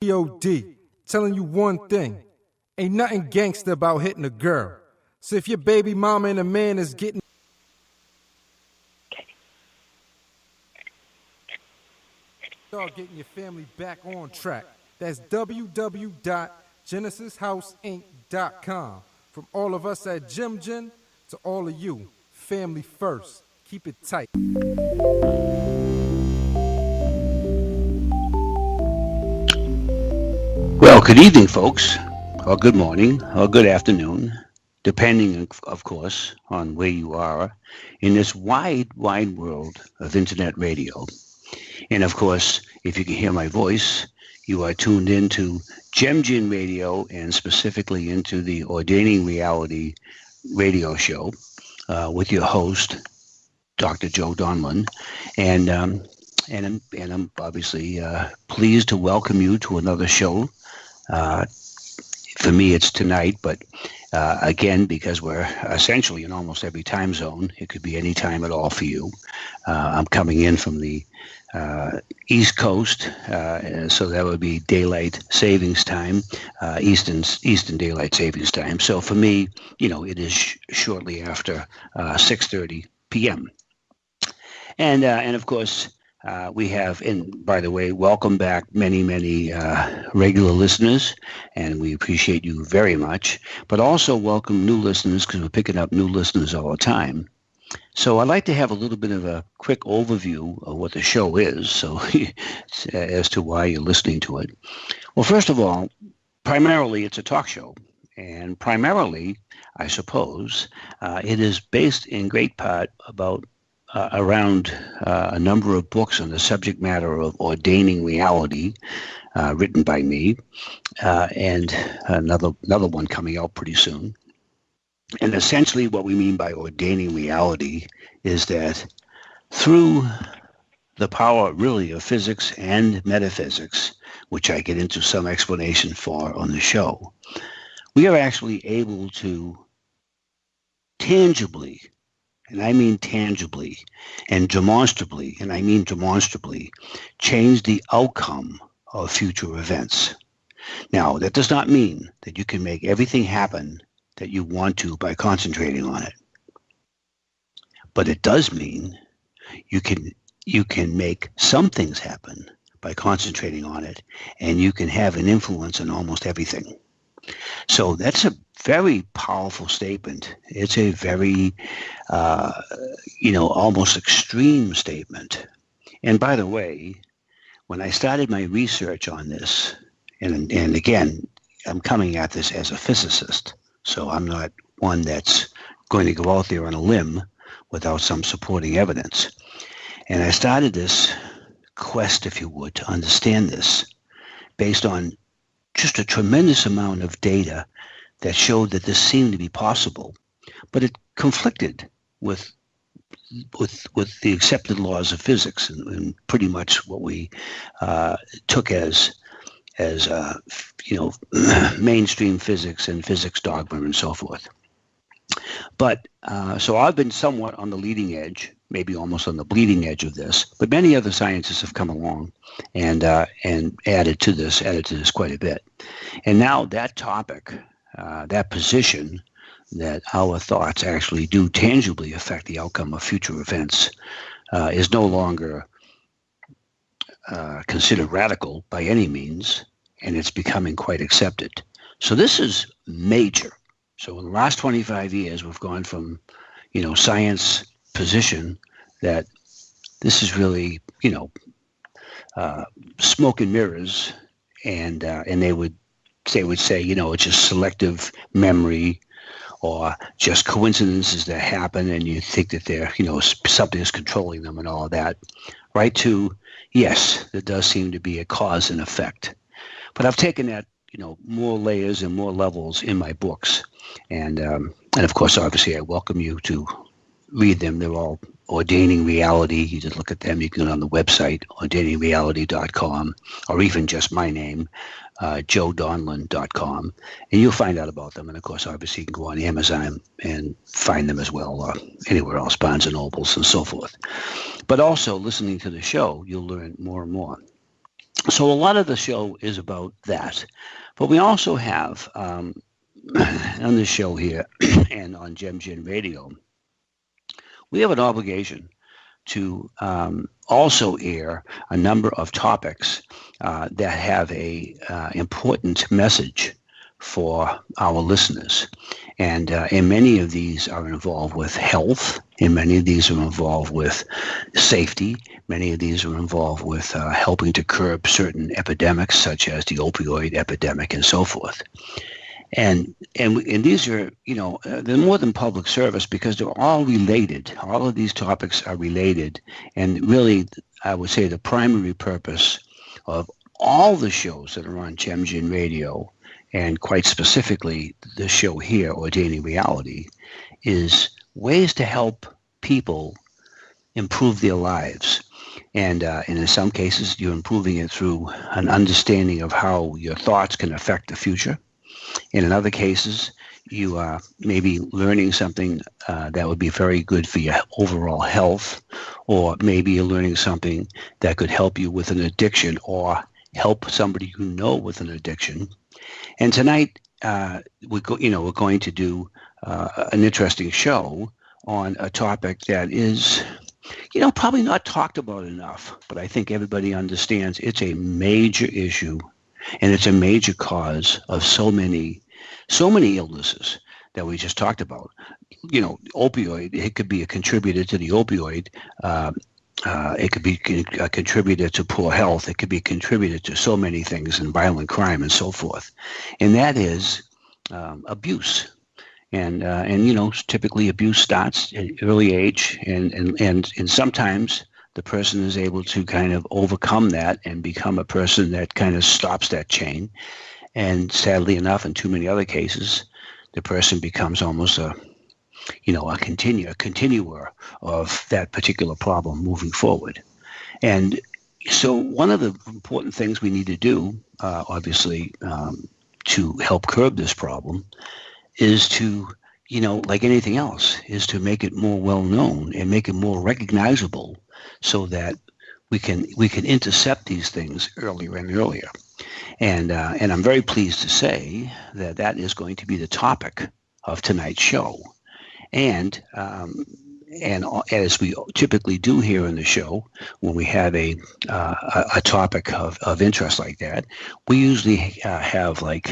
POD, telling you one thing. Ain't nothing gangster about hitting a girl. So if your baby mama and a man is getting... Start getting your family back on track. That's www.genesishousinc.com. From all of us at Jim Jin to all of you, family first. Keep it tight. Well, good evening, folks, or good morning, or good afternoon, depending, of course, on where you are in this wide, wide world of internet radio. And, of course, if you can hear my voice, you are tuned into Gemgin Radio and specifically into the Ordaining Reality radio show with your host, Dr. Joe Donlin. And I'm obviously pleased to welcome you to another show. For me, it's tonight, but again, because we're essentially in almost every time zone, it could be any time at all for you. I'm coming in from the East Coast, so that would be daylight savings time, Eastern daylight savings time. So for me, it is shortly after 6:30 p.m. And of course, we have, and by the way, welcome back many regular listeners, and we appreciate you very much. But also welcome new listeners, because we're picking up new listeners all the time. So I'd like to have a little bit of a quick overview of what the show is, so as to why you're listening to it. Well, first of all, primarily it's a talk show, and primarily, I suppose, it is based in great part around a number of books on the subject matter of ordaining reality, written by me, and another one coming out pretty soon. And essentially what we mean by ordaining reality is that through the power really of physics and metaphysics, which I get into some explanation for on the show, we are actually able to tangibly, and I mean tangibly, and demonstrably, and I mean demonstrably, change the outcome of future events. Now, that does not mean that you can make everything happen that you want to by concentrating on it. But it does mean you can make some things happen by concentrating on it, and you can have an influence on almost everything. So that's a very powerful statement. It's a very, almost extreme statement. And by the way, when I started my research on this, and again, I'm coming at this as a physicist, so I'm not one that's going to go out there on a limb without some supporting evidence. And I started this quest, if you would, to understand this based on just a tremendous amount of data that showed that this seemed to be possible, but it conflicted with the accepted laws of physics and pretty much what we took as mainstream physics and physics dogma and so forth. But so I've been somewhat on the leading edge, maybe almost on the bleeding edge of this, but many other scientists have come along and added to this quite a bit. And now that topic, that position that our thoughts actually do tangibly affect the outcome of future events, is no longer considered radical by any means, and it's becoming quite accepted. So this is major. So in the last 25 years, we've gone from, science position that this is really, smoke and mirrors, and they would say, it's just selective memory or just coincidences that happen, and you think that they're, something is controlling them and all of that, right to, yes, there does seem to be a cause and effect. But I've taken that, more layers and more levels in my books. And of course, obviously, I welcome you to read them. They're all Ordaining Reality. You just look at them. You can go on the website, ordainingreality.com, or even just my name, joedonlin.com, and you'll find out about them. And of course, obviously, you can go on Amazon and find them as well, or anywhere else, Barnes and Nobles and so forth. But also, listening to the show, you'll learn more and more. So a lot of the show is about that. But we also have on this show here and on Gen Radio, we have an obligation to also air a number of topics that have a important message for our listeners. And many of these are involved with health, and many of these are involved with safety. Many of these are involved with helping to curb certain epidemics, such as the opioid epidemic and so forth. And these are, they're more than public service because they're all related. All of these topics are related. And really, I would say the primary purpose of all the shows that are on Gen Radio, and quite specifically the show here, Ordaining Reality, is ways to help people improve their lives. And in some cases, you're improving it through an understanding of how your thoughts can affect the future. And in other cases, you are maybe learning something that would be very good for your overall health, or maybe you're learning something that could help you with an addiction or help somebody you know with an addiction. And tonight, we're going to do an interesting show on a topic that is, probably not talked about enough, but I think everybody understands it's a major issue. And it's a major cause of so many illnesses that we just talked about. Opioid, it could be a contributor to the opioid. It could be a contributor to poor health. It could be a contributor to so many things, and violent crime and so forth. And that is abuse. And typically abuse starts at an early age, and sometimes the person is able to kind of overcome that and become a person that kind of stops that chain. And sadly enough, in too many other cases, the person becomes almost a continuer of that particular problem moving forward. And so one of the important things we need to do, obviously, to help curb this problem is to, like anything else, is to make it more well known and make it more recognizable, so that we can intercept these things earlier and earlier. And I'm very pleased to say that is going to be the topic of tonight's show. And as we typically do here in the show, when we have a topic of interest like that, we usually have a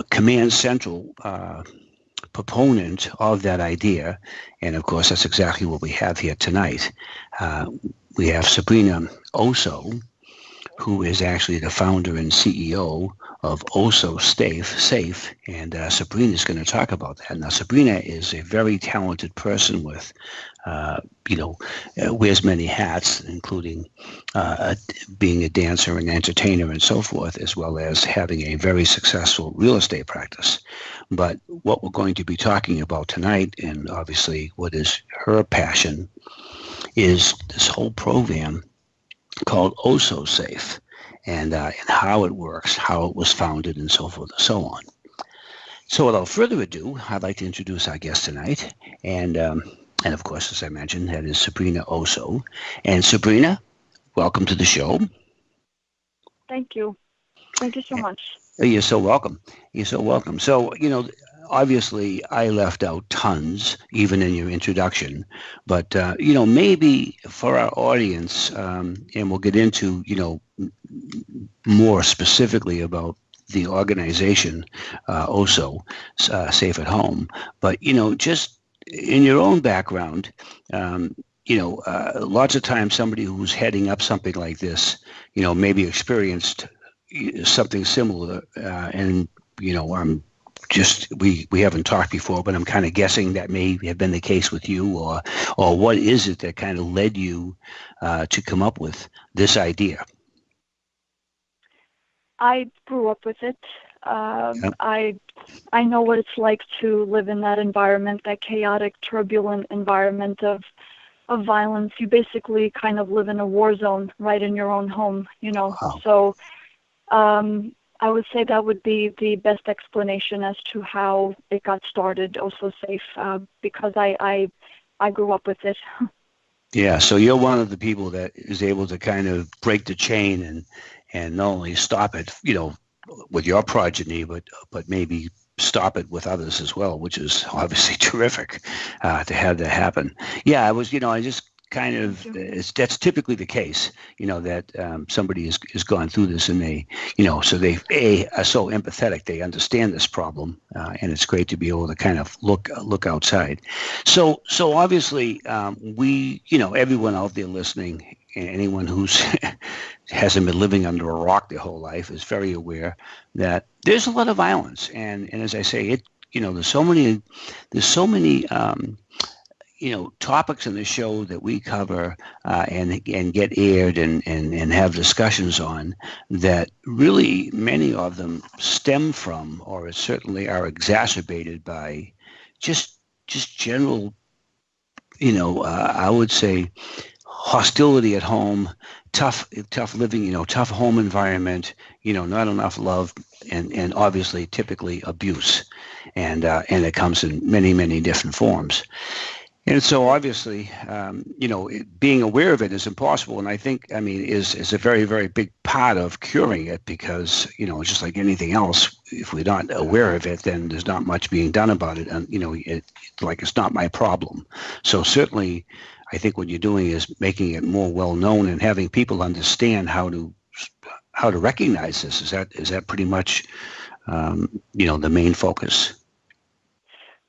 command central proponent of that idea. And of course, that's exactly what we have here tonight. We have Sabrina Osso, who is actually the founder and CEO of Osso Safe, and Sabrina is going to talk about that. Now, Sabrina is a very talented person with, wears many hats, including being a dancer and entertainer and so forth, as well as having a very successful real estate practice. But what we're going to be talking about tonight, and obviously what is her passion, is this whole program called Osso Safe, and how it works, how it was founded, and so forth and so on. So without further ado, I'd like to introduce our guest tonight, and of course, as I mentioned, that is Sabrina Osso. And Sabrina, welcome to the show. Thank you. Thank you so much. You're so welcome. You're so welcome. So, obviously I left out tons, even in your introduction, but, maybe for our audience, and we'll get into, more specifically about the organization, Osso, Safe at Home, but, just in your own background, lots of times somebody who's heading up something like this, maybe experienced something similar, and I'm just we haven't talked before, but I'm kind of guessing that may have been the case with you, or what is it that kind of led you to come up with this idea? I grew up with it. Yep. I know what it's like to live in that environment, that chaotic, turbulent environment of violence. You basically kind of live in a war zone right in your own home, Wow. So I would say that would be the best explanation as to how it got started, Osso Safe, because I grew up with it. Yeah, so you're one of the people that is able to kind of break the chain and not only stop it, with your progeny, but maybe stop it with others as well, which is obviously terrific to have that happen. Yeah, I just kind of, that's typically the case, that somebody has gone through this and they, so they are so empathetic, they understand this problem, and it's great to be able to kind of look outside. So obviously, we, everyone out there listening, anyone who's hasn't been living under a rock their whole life is very aware that there's a lot of violence, and as I say, there's so many topics in the show that we cover and get aired and have discussions on that really many of them stem from or certainly are exacerbated by just general, I would say, hostility at home, tough living, tough home environment, not enough love, and obviously typically abuse, and it comes in many different forms. And so obviously, being aware of it is impossible. And I think, is a very, very big part of curing it because, just like anything else, if we're not aware of it, then there's not much being done about it. And, it's not my problem. So certainly, I think what you're doing is making it more well known and having people understand how to recognize this. Is that pretty much, the main focus?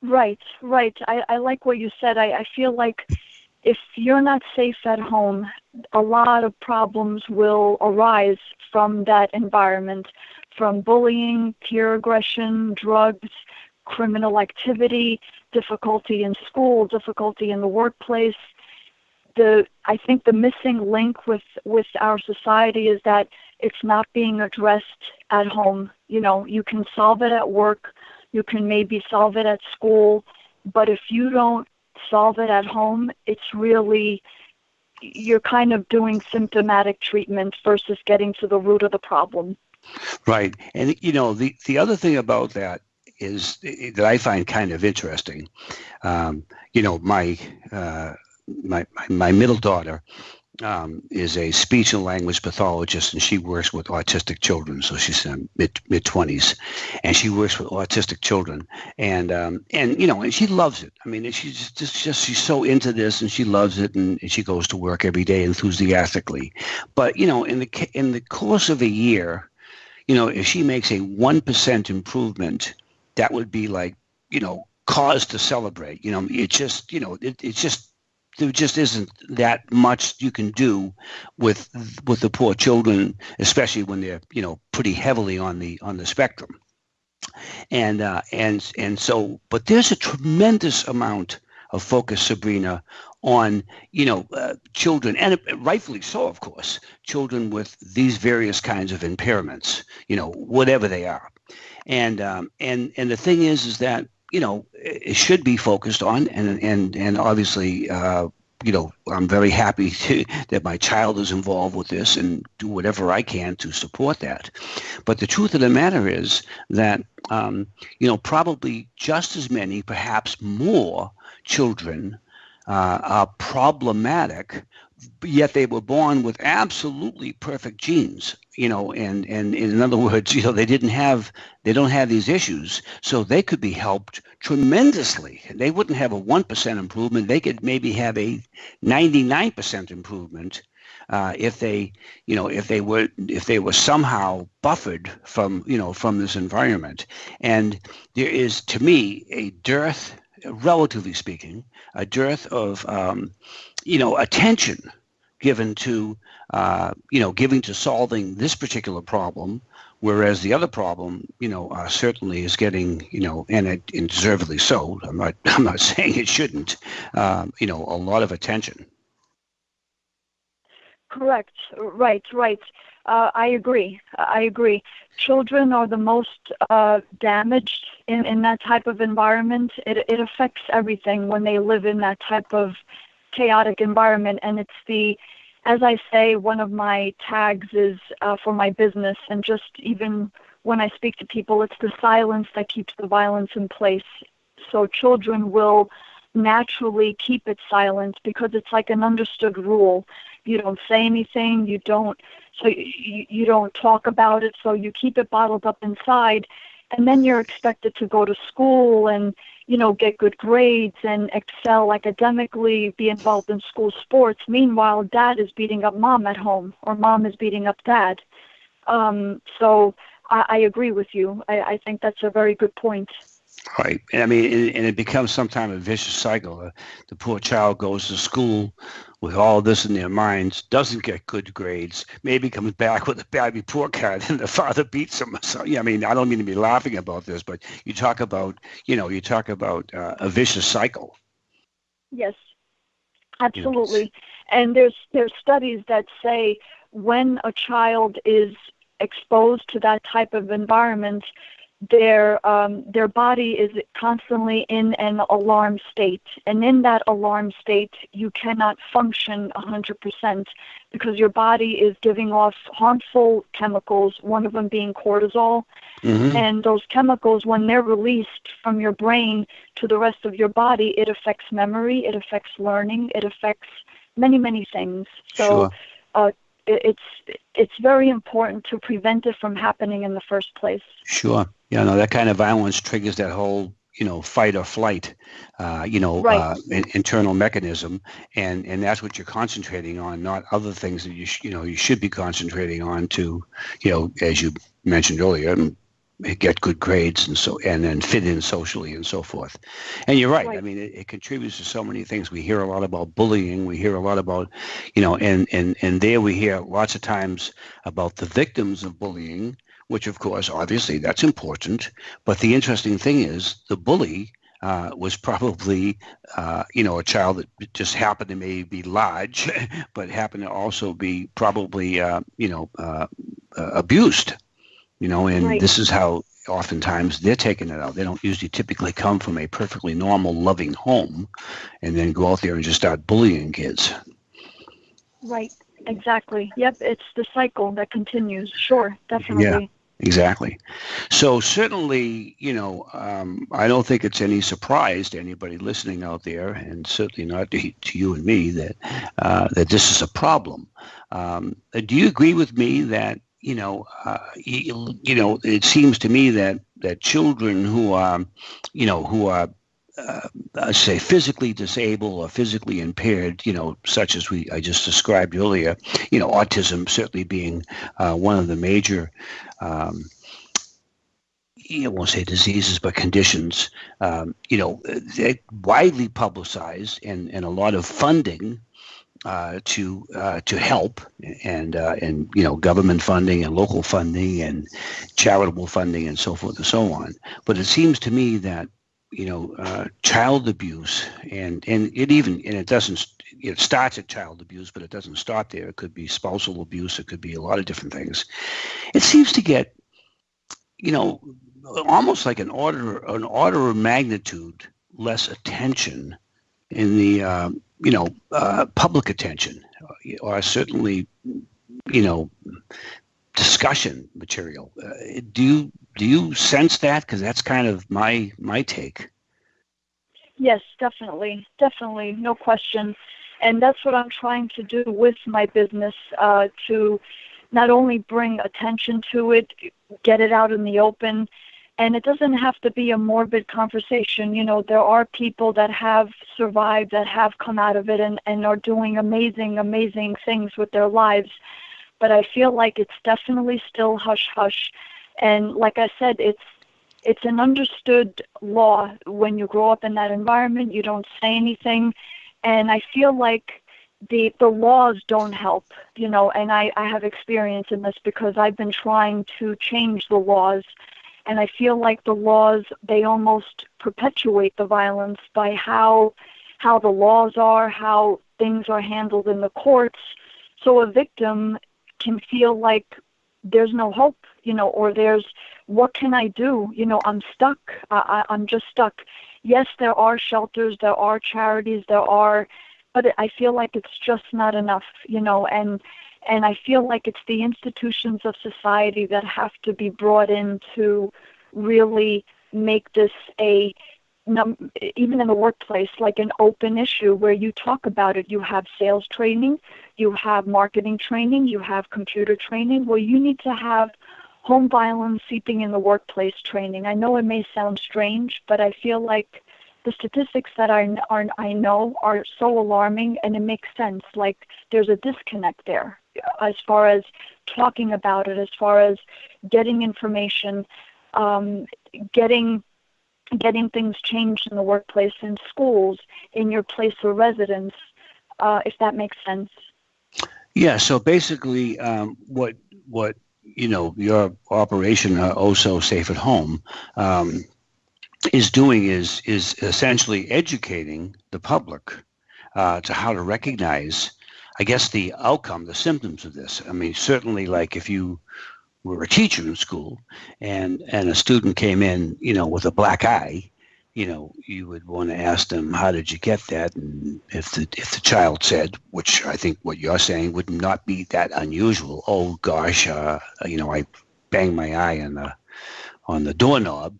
Right. I like what you said. I feel like if you're not safe at home, a lot of problems will arise from that environment, from bullying, peer aggression, drugs, criminal activity, difficulty in school, difficulty in the workplace. I think the missing link with our society is that it's not being addressed at home. You can solve it at work. You can maybe solve it at school, but if you don't solve it at home, it's really, you're kind of doing symptomatic treatment versus getting to the root of the problem. Right. And, the other thing about that is that I find kind of interesting. My middle daughter is a speech and language pathologist, and she works with autistic children. So she's in mid-20s, and she works with autistic children, and she loves it. She's so into this, and she loves it, and she goes to work every day enthusiastically. But in the course of a year, if she makes a 1% improvement, that would be like cause to celebrate. There just isn't that much you can do with the poor children, especially when they're pretty heavily on the spectrum, and so. But there's a tremendous amount of focus, Sabrina, on children, and rightfully so, of course, children with these various kinds of impairments, whatever they are, and the thing is that. It should be focused on, and obviously, I'm very happy that my child is involved with this and do whatever I can to support that. But the truth of the matter is that, probably just as many, perhaps more children are problematic, yet they were born with absolutely perfect genes, and in other words, they don't have these issues, so they could be helped tremendously. They wouldn't have a 1% improvement. They could maybe have a 99% improvement if they were somehow buffered from this environment. And there is, to me, a dearth, relatively speaking, of attention given to solving this particular problem, whereas the other problem, certainly is getting, and deservedly so. I'm not saying it shouldn't, a lot of attention. Correct. Right. I agree. Children are the most damaged in that type of environment. It affects everything when they live in that type of chaotic environment. And it's as I say, one of my tags is for my business, and just even when I speak to people, it's the silence that keeps the violence in place. So children will naturally keep it silent because it's like an understood rule. You don't say anything, you don't talk about it, so you keep it bottled up inside, and then you're expected to go to school and, get good grades and excel academically, be involved in school sports. Meanwhile, dad is beating up mom at home, or mom is beating up dad. So I agree with you. I think that's a very good point. Right. And I mean, and it becomes sometimes a vicious cycle. The poor child goes to school with all this in their minds, doesn't get good grades, maybe comes back with a bad report card, and the father beats him. So, yeah, I mean, I don't mean to be laughing about this, but you talk about a vicious cycle. Yes, absolutely. And there's studies that say when a child is exposed to that type of environment, their body is constantly in an alarm state, and in that alarm state you cannot function 100% because your body is giving off harmful chemicals, one of them being cortisol. And those chemicals, when they're released from your brain to the rest of your body, it affects memory, it affects learning, it affects many things. So it's very important to prevent it from happening in the first place. Sure. Yeah, no, that kind of violence triggers that whole, fight or flight, internal mechanism, and that's what you're concentrating on, not other things that you should be concentrating on to, as you mentioned earlier, get good grades and then fit in socially and so forth. And you're right. I mean, it contributes to so many things. We hear a lot about bullying. We hear a lot about, and there we hear lots of times about the victims of bullying, which, of course, obviously, that's important. But the interesting thing is the bully was probably, a child that just happened to maybe be large, but happened to also be probably, abused, and this is how oftentimes they're taking it out. They don't usually typically come from a perfectly normal, loving home and then go out there and just start bullying kids. Right. Exactly. Yep. It's the cycle that continues. Sure. Definitely. Yeah. Exactly. So certainly, I don't think it's any surprise to anybody listening out there, and certainly not to you and me, that this is a problem. Do you agree with me that it seems to me that children who are say physically disabled or physically impaired, such as I just described earlier, autism certainly being one of the major, I won't say diseases, but conditions, they're widely publicized and a lot of funding to help and government funding and local funding and charitable funding and so forth and so on. But it seems to me that child abuse and it starts at child abuse, but it doesn't stop there. It could be spousal abuse. It could be a lot of different things. It seems to get, almost like an order of magnitude less attention in the, public attention, or certainly, discussion material. Do you sense that? Because that's kind of my take. Yes, definitely, no question. And that's what I'm trying to do with my business, to not only bring attention to it, get it out in the open. And it doesn't have to be a morbid conversation. There are people that have survived, that have come out of it and are doing amazing things with their lives. But I feel like it's definitely still hush-hush. And like I said, it's an understood law. When you grow up in that environment, you don't say anything. And I feel like the laws don't help, and I have experience in this because I've been trying to change the laws. And I feel like the laws, they almost perpetuate the violence by how the laws are, how things are handled in the courts. So a victim can feel like there's no hope, or what can I do? I'm stuck. I'm just stuck. Yes, there are shelters, there are charities, but I feel like it's just not enough, and I feel like it's the institutions of society that have to be brought in to really make this a even in the workplace, like an open issue where you talk about it. You have sales training, you have marketing training, you have computer training. Well, you need to have home violence seeping in the workplace training. I know it may sound strange, but I feel like the statistics that I know are so alarming, and it makes sense. Like there's a disconnect there as far as talking about it, as far as getting information, getting things changed in the workplace, in schools, in your place of residence, if that makes sense. Yeah. So basically, what your operation, Osso Safe at Home, is doing is essentially educating the public to how to recognize, I guess, the outcome, the symptoms of this. I mean, certainly, like if you were a teacher in school and a student came in, with a black eye, you would want to ask them, how did you get that? And if the child said, which I think what you're saying would not be that unusual, oh gosh, I banged my eye on the doorknob.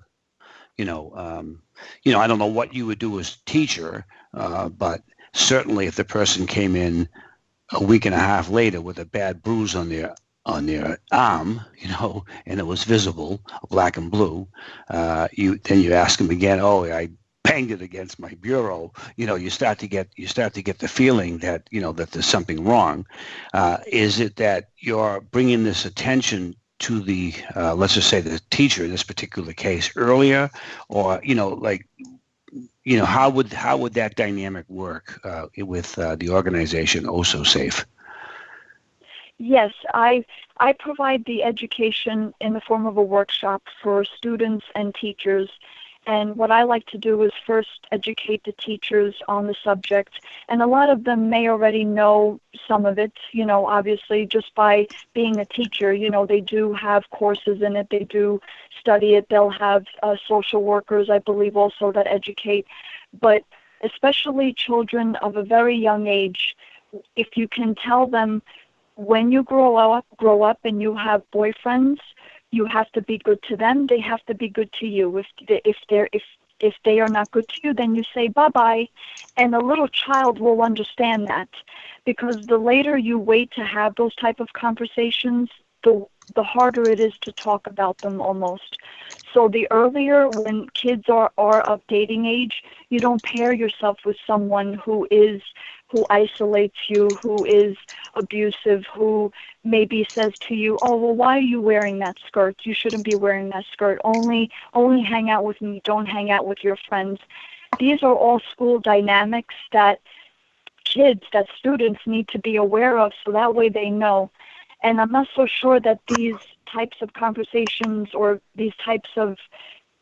I don't know what you would do as a teacher, but certainly if the person came in a week and a half later with a bad bruise on their arm, and it was visible, black and blue, you ask them again, oh, I banged it against my bureau. You start to get the feeling that, that there's something wrong. Is it that you're bringing this attention to the, let's just say the teacher in this particular case earlier, or, how would that dynamic work with the organization Osso Safe? Yes, I provide the education in the form of a workshop for students and teachers. And what I like to do is first educate the teachers on the subject. And a lot of them may already know some of it, obviously just by being a teacher. They do have courses in it. They do study it. They'll have social workers, I believe, also that educate. But especially children of a very young age, if you can tell them, when you grow up and you have boyfriends, you have to be good to them. They have to be good to you. If they are not good to you, then you say bye-bye. And a little child will understand that, because the later you wait to have those type of conversations, the harder it is to talk about them almost. So the earlier, when kids are of dating age, you don't pair yourself with someone who isolates you, who is abusive, who maybe says to you, oh, well, why are you wearing that skirt? You shouldn't be wearing that skirt. Only hang out with me. Don't hang out with your friends. These are all school dynamics that students need to be aware of, so that way they know. And I'm not so sure that these types of conversations or these types of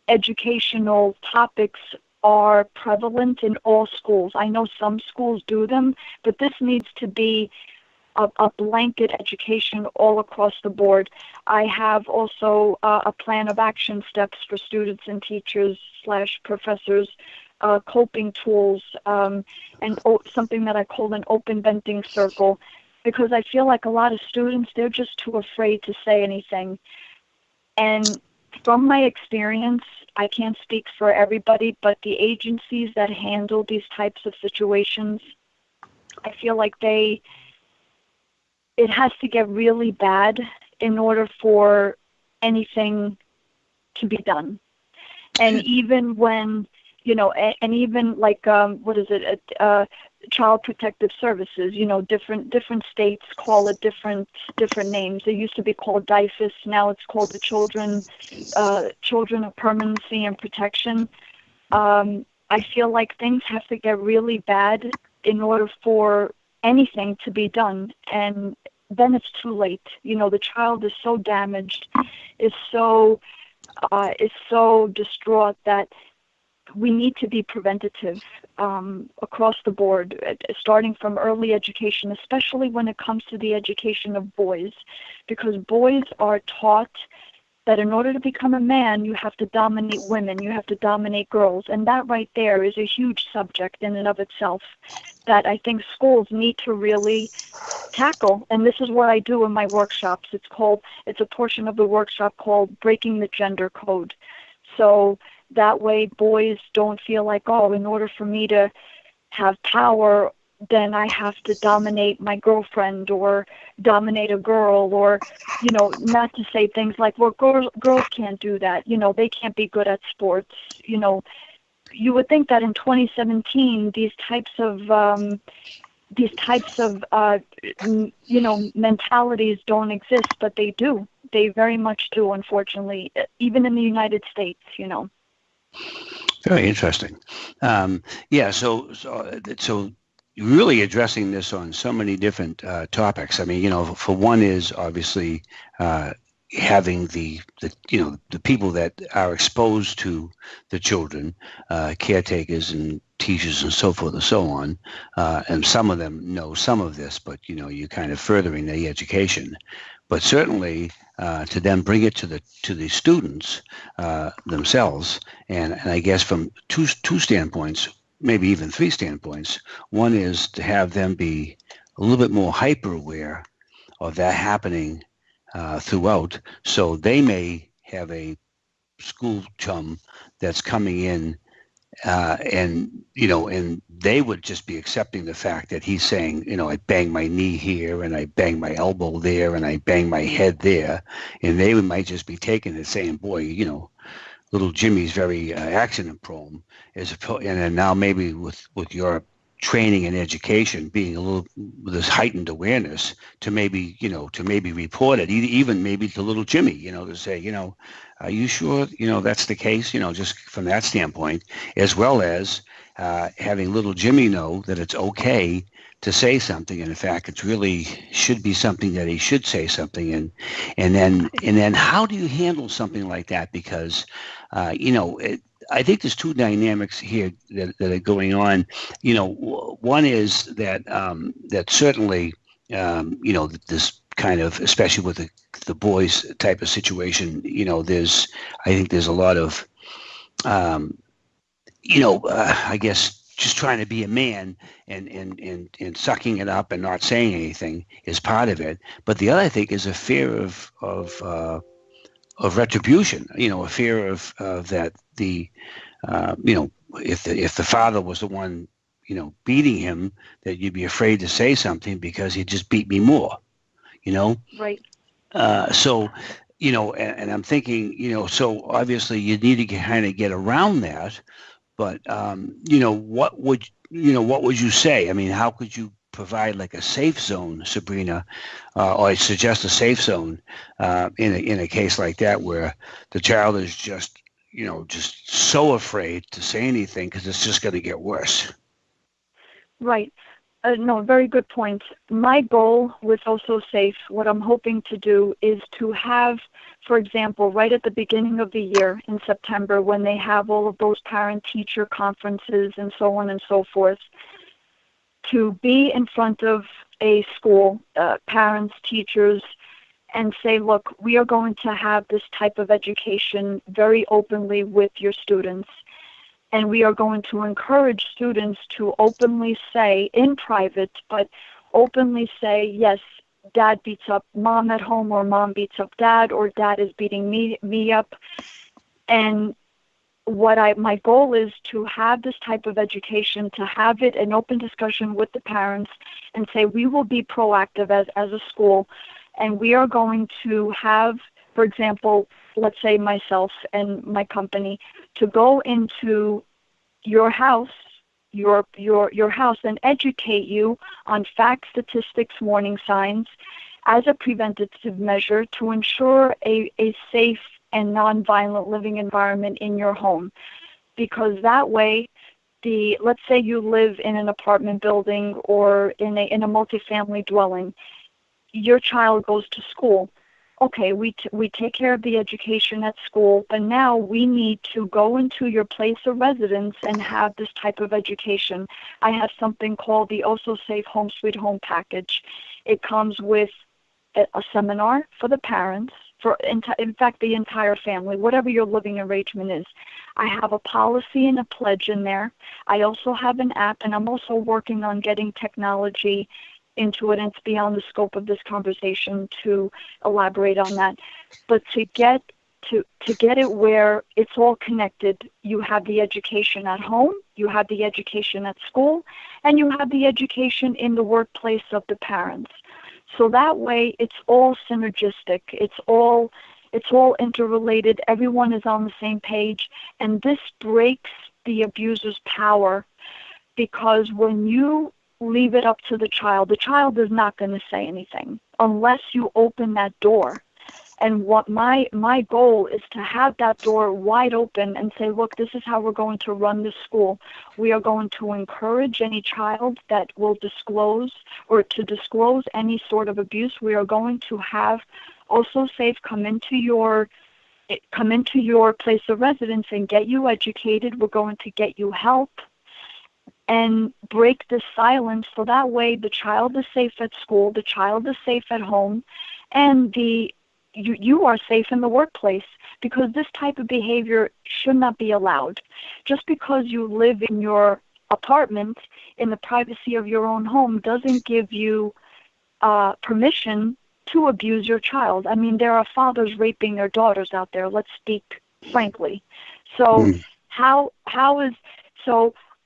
educational topics are prevalent in all schools. I know some schools do them, but this needs to be a blanket education all across the board. I have also a plan of action steps for students and teachers / professors, coping tools, and something that I call an open venting circle, because I feel like a lot of students, they're just too afraid to say anything. And from my experience, I can't speak for everybody, but the agencies that handle these types of situations, I feel like it has to get really bad in order for anything to be done. And even when, and even like, Child Protective Services, different states call it different names. It used to be called DIFUS, now it's called the Children of Permanency and Protection. I feel like things have to get really bad in order for anything to be done, and then it's too late. The child is so damaged, is so distraught that we need to be preventative across the board, starting from early education, especially when it comes to the education of boys, because boys are taught that in order to become a man, you have to dominate women, you have to dominate girls, and that right there is a huge subject in and of itself that I think schools need to really tackle. And this is what I do in my workshops. It's a portion of the workshop called Breaking the Gender Code. So That way boys don't feel like, oh, in order for me to have power, then I have to dominate my girlfriend or dominate a girl, or, not to say things like, well, girls can't do that. They can't be good at sports. You would think that in 2017, these types of mentalities don't exist, but they do. They very much do, unfortunately, even in the United States. Very interesting. Yeah. So you're really addressing this on so many different topics. I mean, for one is obviously having the people that are exposed to the children, caretakers and teachers and so forth and so on, and some of them know some of this, but you're kind of furthering the education. But certainly to then bring it to the students themselves, and I guess from two standpoints, maybe even three standpoints. One is to have them be a little bit more hyper aware of that happening throughout, so they may have a school chum that's coming in, and they would just be accepting the fact that he's saying, I bang my knee here, and I bang my elbow there, and I bang my head there, and they might just be taking it, saying, boy, little Jimmy's very accident prone, and then now maybe with your training and education being a little with this heightened awareness to maybe report it, even maybe to little Jimmy, to say, are you sure that's the case, just from that standpoint, as well as having little Jimmy know that it's okay to say something, and in fact it really should be something that he should say something, and then how do you handle something like that? Because I think there's two dynamics here that are going on. One is that that certainly this kind of, especially with the boys type of situation, I think there's a lot of I guess just trying to be a man and sucking it up and not saying anything is part of it. But the other, I think, is a fear of retribution. A fear of that the if the father was the one beating him, that you'd be afraid to say something because he'd just beat me more. Right. So and I'm thinking, so obviously you need to kind of get around that. But what would you say? I mean, how could you provide like a safe zone, Sabrina, or suggest a safe zone in a case like that where the child is just so afraid to say anything because it's just going to get worse? Right. No, very good point. My goal with Also Safe, what I'm hoping to do is to have, for example, right at the beginning of the year in September, when they have all of those parent-teacher conferences and so on and so forth, to be in front of a school, parents, teachers, and say, look, we are going to have this type of education very openly with your students. And we are going to encourage students to openly say, in private, but openly say, yes, dad beats up mom at home, or mom beats up dad, or dad is beating me up. And my goal is to have this type of education, to have it an open discussion with the parents and say, we will be proactive as a school, and we are going to have, for example, let's say myself and my company, to go into your house, your house, and educate you on facts, statistics, warning signs as a preventative measure to ensure a safe and nonviolent living environment in your home. Because that way, let's say you live in an apartment building or in a multifamily dwelling, your child goes to school. Okay, we take care of the education at school, but now we need to go into your place of residence and have this type of education. I have something called the Also Safe Home Sweet Home package. It comes with a seminar for the parents, in fact, the entire family, whatever your living arrangement is. I have a policy and a pledge in there. I also have an app, and I'm also working on getting technology into it, and it's beyond the scope of this conversation to elaborate on that. But to get to get it where it's all connected. You have the education at home, you have the education at school, and you have the education in the workplace of the parents. So that way it's all synergistic. It's all interrelated. Everyone is on the same page, and this breaks the abuser's power, because when you leave it up to the child is not going to say anything unless you open that door. And what my goal is to have that door wide open and say, look, this is how we're going to run this school. We are going to encourage any child that will disclose any sort of abuse. We are going to have Also Safe come into your place of residence and get you educated. We're going to get you help and break this silence, so that way the child is safe at school, the child is safe at home, and you are safe in the workplace, because this type of behavior should not be allowed. Just because you live in your apartment in the privacy of your own home doesn't give you permission to abuse your child. I mean, there are fathers raping their daughters out there, let's speak frankly. So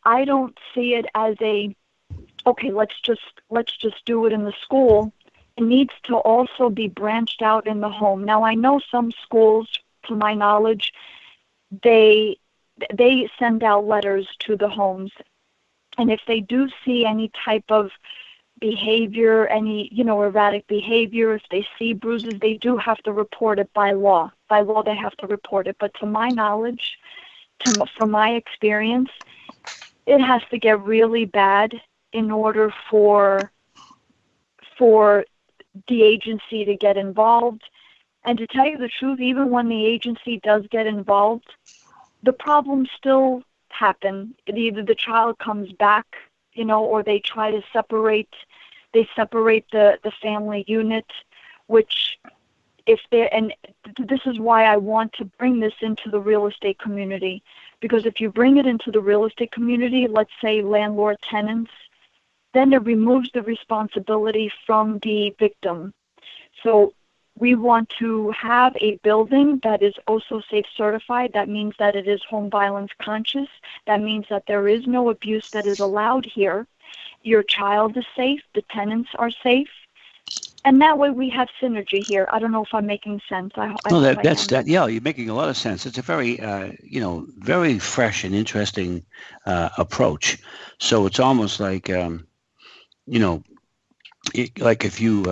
I don't see it as okay, let's just do it in the school. It needs to also be branched out in the home. Now, I know some schools, to my knowledge, they send out letters to the homes, and if they do see any type of behavior, any erratic behavior, if they see bruises, they do have to report it by law. By law, they have to report it. But to my knowledge, from my experience, it has to get really bad in order for the agency to get involved. And to tell you the truth, even when the agency does get involved, the problems still happen. Either the child comes back, or they try to separate the family unit, which and this is why I want to bring this into the real estate community, because if you bring it into the real estate community, let's say landlord tenants, then it removes the responsibility from the victim. So we want to have a building that is Also Safe certified. That means that it is home violence conscious. That means that there is no abuse that is allowed here. Your child is safe. The tenants are safe. And that way we have synergy here. I don't know if I'm making sense. Yeah, you're making a lot of sense. It's a very, very fresh and interesting approach. So it's almost like, like if you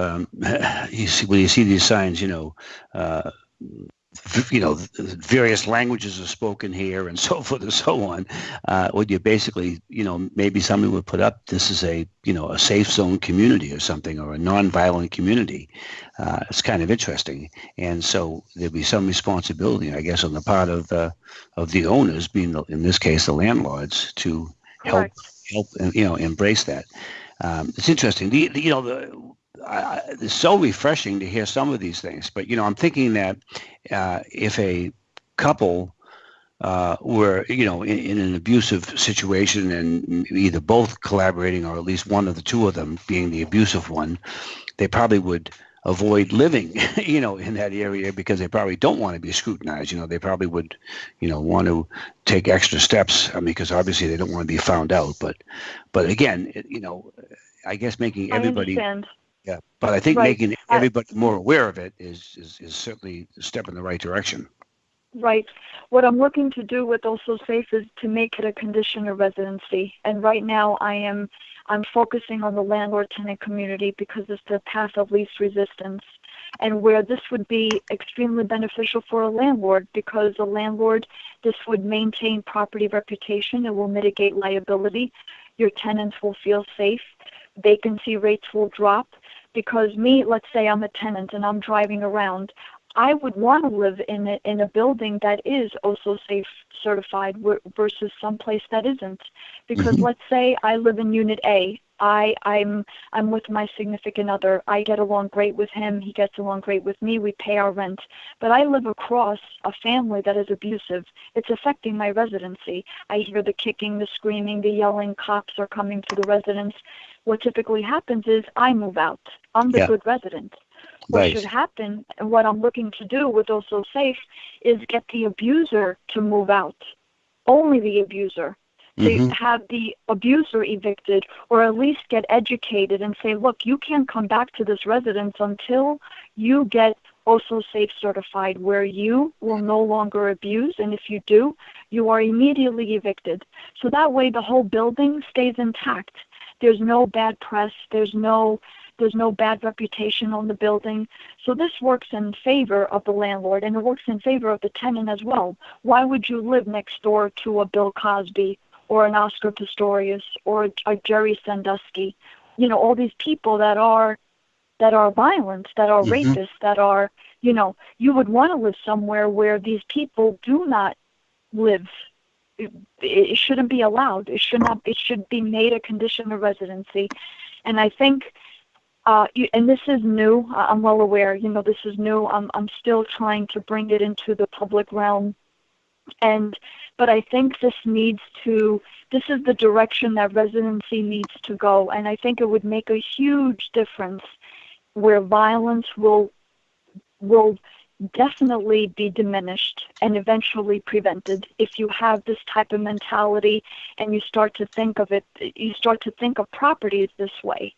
you see when you see these signs, various languages are spoken here and so forth and so on. What you basically, maybe somebody would put up, this is a safe zone community or something, or a non-violent community. It's kind of interesting, and so there'd be some responsibility, I guess, on the part of the owners, being in this case the landlords, to help embrace that. It's interesting. It's so refreshing to hear some of these things. But I'm thinking that if a couple were in an abusive situation, and either both collaborating or at least one of the two of them being the abusive one, they probably would avoid living in that area, because they probably don't want to be scrutinized. They probably would want to take extra steps, because obviously they don't want to be found out. But again, I guess making everybody, yeah, but I think making everybody more aware of it is certainly a step in the right direction. Right. What I'm looking to do with Also Safe is to make it a condition of residency. And right now I'm focusing on the landlord-tenant community, because it's the path of least resistance, and where this would be extremely beneficial for a landlord, because a landlord, this would maintain property reputation, it will mitigate liability, your tenants will feel safe, vacancy rates will drop, because let's say I'm a tenant and I'm driving around, I would want to live in a building that is Also Safe certified versus someplace that isn't. Because let's say I live in Unit A. I'm with my significant other. I get along great with him. He gets along great with me. We pay our rent. But I live across a family that is abusive. It's affecting my residency. I hear the kicking, the screaming, the yelling. Cops are coming to the residence. What typically happens is I move out. I'm the good resident. what should happen, and what I'm looking to do with Also Safe, is get the abuser to move out. Only the abuser. To have the abuser evicted, or at least get educated and say, look, you can't come back to this residence until you get Also Safe certified, where you will no longer abuse, and if you do, you are immediately evicted. So that way the whole building stays intact. There's no bad press, there's no bad reputation on the building. So this works in favor of the landlord, and it works in favor of the tenant as well. Why would you live next door to a Bill Cosby or an Oscar Pistorius or a Jerry Sandusky? You know, all these people that are violent, that are rapists, that are, you know, you would want to live somewhere where these people do not live. It shouldn't be allowed. It should be made a condition of residency. And I think, and this is new, I'm well aware, you know, this is new. I'm still trying to bring it into the public realm. But I think this is the direction that residency needs to go. And I think it would make a huge difference, where violence will definitely be diminished and eventually prevented if you have this type of mentality and you start to think of properties this way.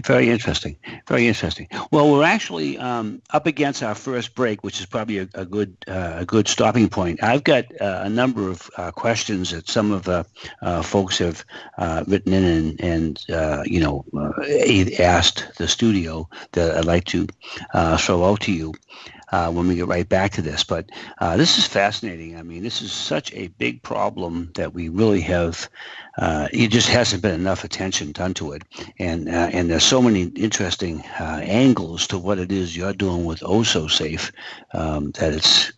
Very interesting. Very interesting. Well, we're actually up against our first break, which is probably a good stopping point. I've got a number of questions that some of the folks have written in and asked the studio that I'd like to throw out to you when we get right back to this. But this is fascinating. I mean, this is such a big problem that we really have. It just hasn't been enough attention done to it, and there's so many interesting angles to what it is you're doing with Also Safe that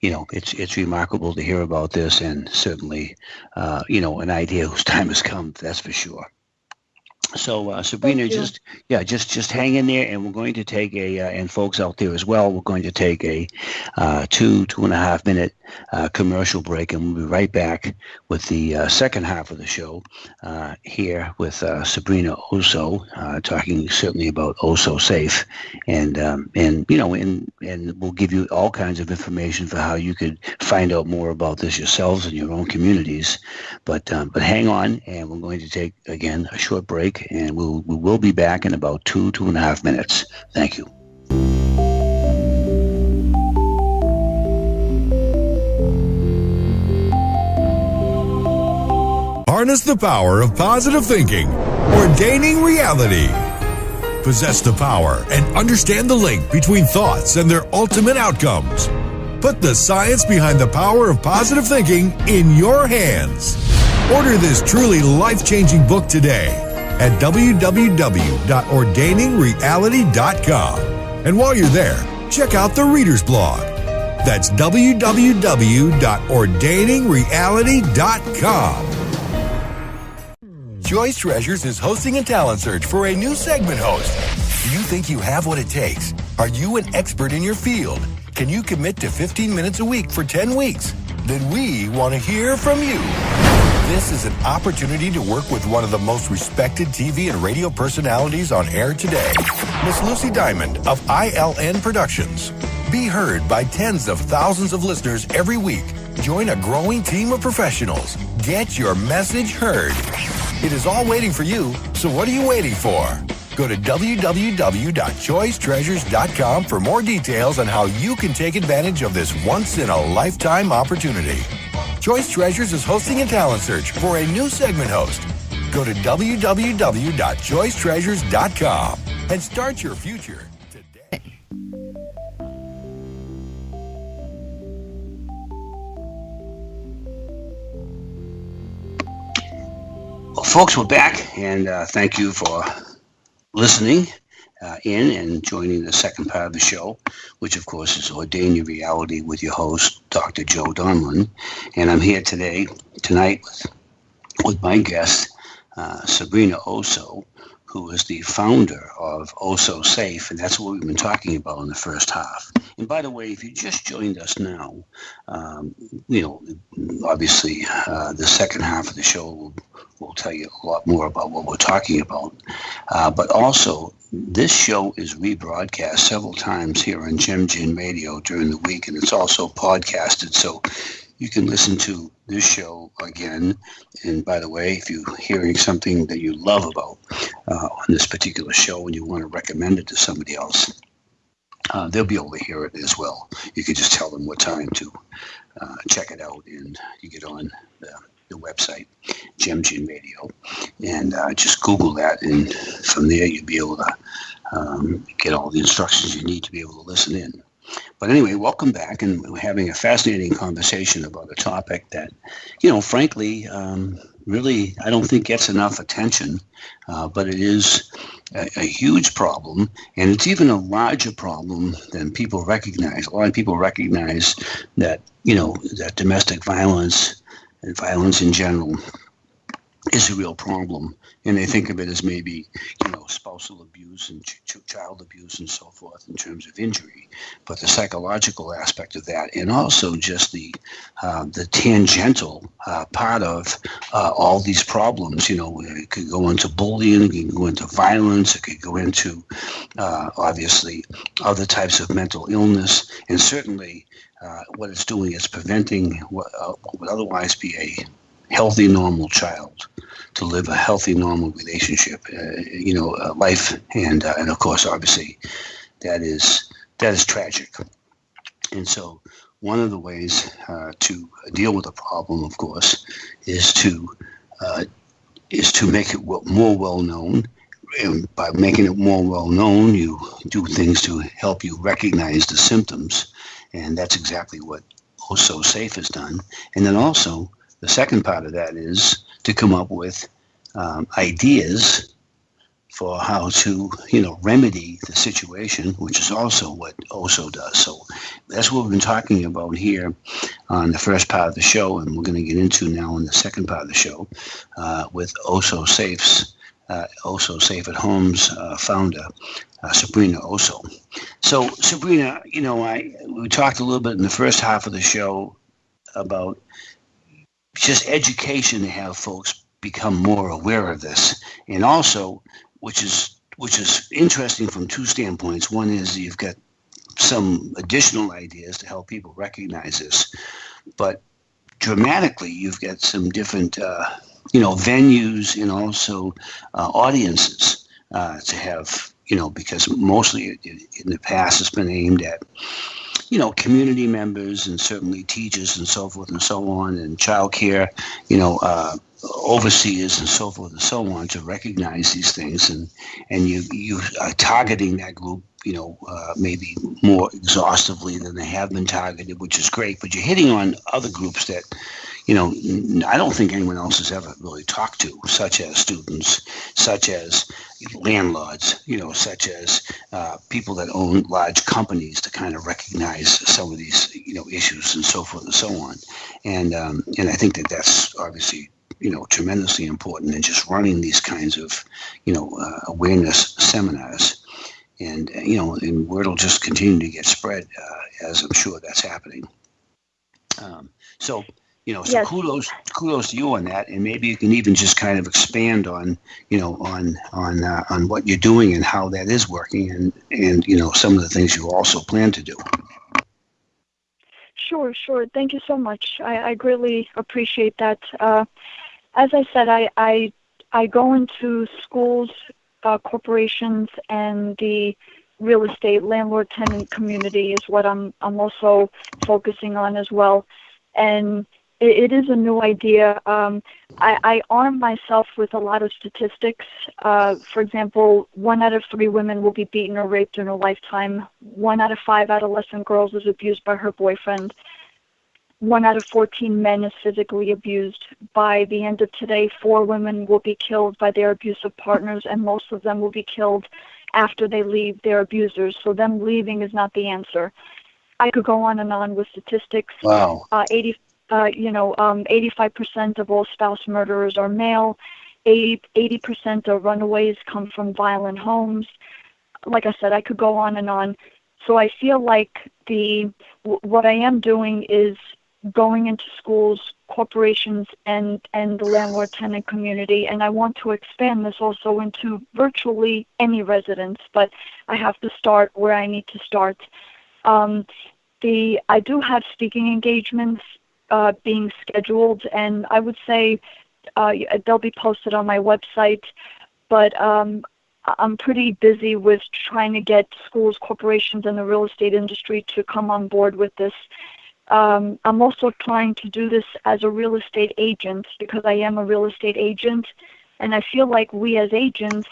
it's remarkable to hear about this, and certainly an idea whose time has come. That's for sure. So Sabrina, just hang in there, and we're going to take and folks out there as well, we're going to take a 2.5 minute commercial break, and we'll be right back with the second half of the show here with Sabrina Osso, talking certainly about Also Safe, and we'll give you all kinds of information for how you could find out more about this yourselves in your own communities. But hang on, and we're going to take again a short break. And we will be back in about 2.5 minutes. Thank you. Harness the power of positive thinking. Ordaining reality. Possess the power and understand the link between thoughts and their ultimate outcomes. Put the science behind the power of positive thinking in your hands. Order this truly life-changing book today at www.ordainingreality.com. And while you're there, check out the Reader's Blog. That's www.ordainingreality.com. Joyce Treasures is hosting a talent search for a new segment host. Do you think you have what it takes? Are you an expert in your field? Can you commit to 15 minutes a week for 10 weeks? Then we want to hear from you. This is an opportunity to work with one of the most respected TV and radio personalities on air today, Miss Lucy Diamond of ILN Productions. Be heard by tens of thousands of listeners every week. Join a growing team of professionals. Get your message heard. It is all waiting for you, so what are you waiting for? Go to www.choicetreasures.com for more details on how you can take advantage of this once-in-a-lifetime opportunity. Choice Treasures is hosting a talent search for a new segment host. Go to www.choicetreasures.com and start your future today. Well, folks, we're back, and thank you for listening in and joining the second part of the show, which of course is Ordain Your Reality with your host, Dr. Joe Donlin. And I'm here tonight with my guest, Sabrina Osso, who is the founder of Osso Safe, and that's what we've been talking about in the first half. And by the way, if you just joined us now, obviously the second half of the show will tell you a lot more about what we're talking about. But also, this show is rebroadcast several times here on Gem Radio during the week, and it's also podcasted, so you can listen to this show again. And by the way, if you're hearing something that you love about on this particular show and you want to recommend it to somebody else, they'll be able to hear it as well. You can just tell them what time to check it out, and you get on the website, Gem Radio, and just Google that, and from there you'll be able to get all the instructions you need to be able to listen in. But anyway, welcome back, and we're having a fascinating conversation about a topic that, frankly, really I don't think gets enough attention, but it is a huge problem, and it's even a larger problem than people recognize. A lot of people recognize that, that domestic violence and violence in general is a real problem, and they think of it as maybe, spousal abuse and child abuse and so forth in terms of injury, but the psychological aspect of that, and also just the tangential part of all these problems. It could go into bullying, it could go into violence, it could go into obviously other types of mental illness, and certainly what it's doing is preventing what would otherwise be a healthy, normal child to live a healthy, normal relationship, life, and of course, obviously, that is tragic. And so, one of the ways to deal with the problem, of course, is to make it more well known. And by making it more well known, you do things to help you recognize the symptoms, and that's exactly what Osso Safe has done. And then also, the second part of that is to come up with ideas for how to, remedy the situation, which is also what Osso does. So that's what we've been talking about here on the first part of the show, and we're going to get into now in the second part of the show with Osso Safe's Osso Safe at Home's founder, Sabrina Osso. So Sabrina, we talked a little bit in the first half of the show about just education to have folks become more aware of this, and also, which is interesting from two standpoints. One is you've got some additional ideas to help people recognize this, but dramatically you've got some different venues and also audiences to have, because mostly in the past it's been aimed at community members and certainly teachers and so forth and so on, and childcare, overseers and so forth and so on, to recognize these things, and you are targeting that group, maybe more exhaustively than they have been targeted, which is great. But you're hitting on other groups that, I don't think anyone else has ever really talked to, such as students, such as landlords, such as people that own large companies, to kind of recognize some of these, issues and so forth and so on. And I think that that's obviously, tremendously important in just running these kinds of, awareness seminars. And, and word will just continue to get spread as I'm sure that's happening. So Yes. kudos to you on that, and maybe you can even just kind of expand on, on what you're doing and how that is working, and some of the things you also plan to do. Sure. Thank you so much. I greatly appreciate that. As I said, I go into schools, corporations, and the real estate landlord-tenant community is what I'm also focusing on as well. And it is a new idea. I arm myself with a lot of statistics. For example, 1 out of 3 women will be beaten or raped in her lifetime. 1 out of 5 adolescent girls is abused by her boyfriend. 1 out of 14 men is physically abused. By the end of today, 4 women will be killed by their abusive partners, and most of them will be killed after they leave their abusers. So them leaving is not the answer. I could go on and on with statistics. Wow. 85% of all spouse murderers are male, 80% of runaways come from violent homes. Like I said, I could go on and on. So I feel like what I am doing is going into schools, corporations, and the landlord-tenant community, and I want to expand this also into virtually any residence, but I have to start where I need to start. I do have speaking engagements being scheduled, and I would say they'll be posted on my website, but I'm pretty busy with trying to get schools, corporations, and the real estate industry to come on board with this. I'm also trying to do this as a real estate agent because I am a real estate agent, and I feel like we as agents,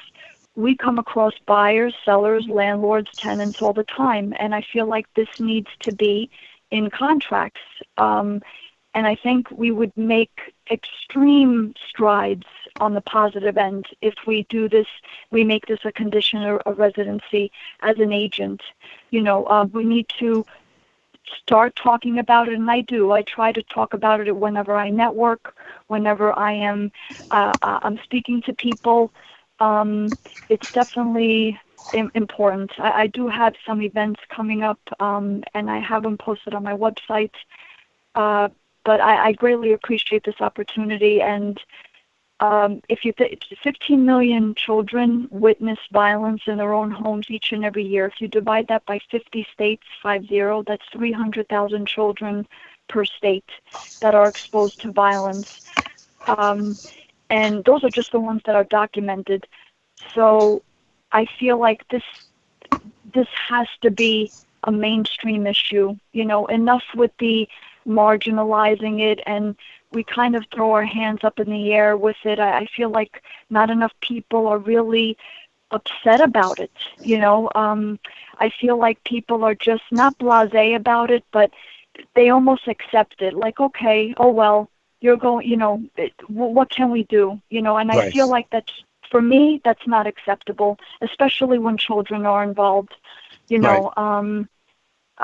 we come across buyers, sellers, landlords, tenants all the time, and I feel like this needs to be in contracts. And I think we would make extreme strides on the positive end if we do this, we make this a condition of residency as an agent. We need to start talking about it, and I do. I try to talk about it whenever I network, whenever I'm speaking to people. It's definitely important. I do have some events coming up, and I have them posted on my website. But I greatly appreciate this opportunity. And if 15 million children witness violence in their own homes each and every year. If you divide that by 50 states, 50, that's 300,000 children per state that are exposed to violence. And those are just the ones that are documented. So I feel like this has to be a mainstream issue. Enough with the marginalizing it, and we kind of throw our hands up in the air with it. I feel like not enough people are really upset about it. I feel like people are just not blasé about it, but they almost accept it. Like, okay, oh well, you're going. What can we do? And I feel like for me, that's not acceptable, especially when children are involved.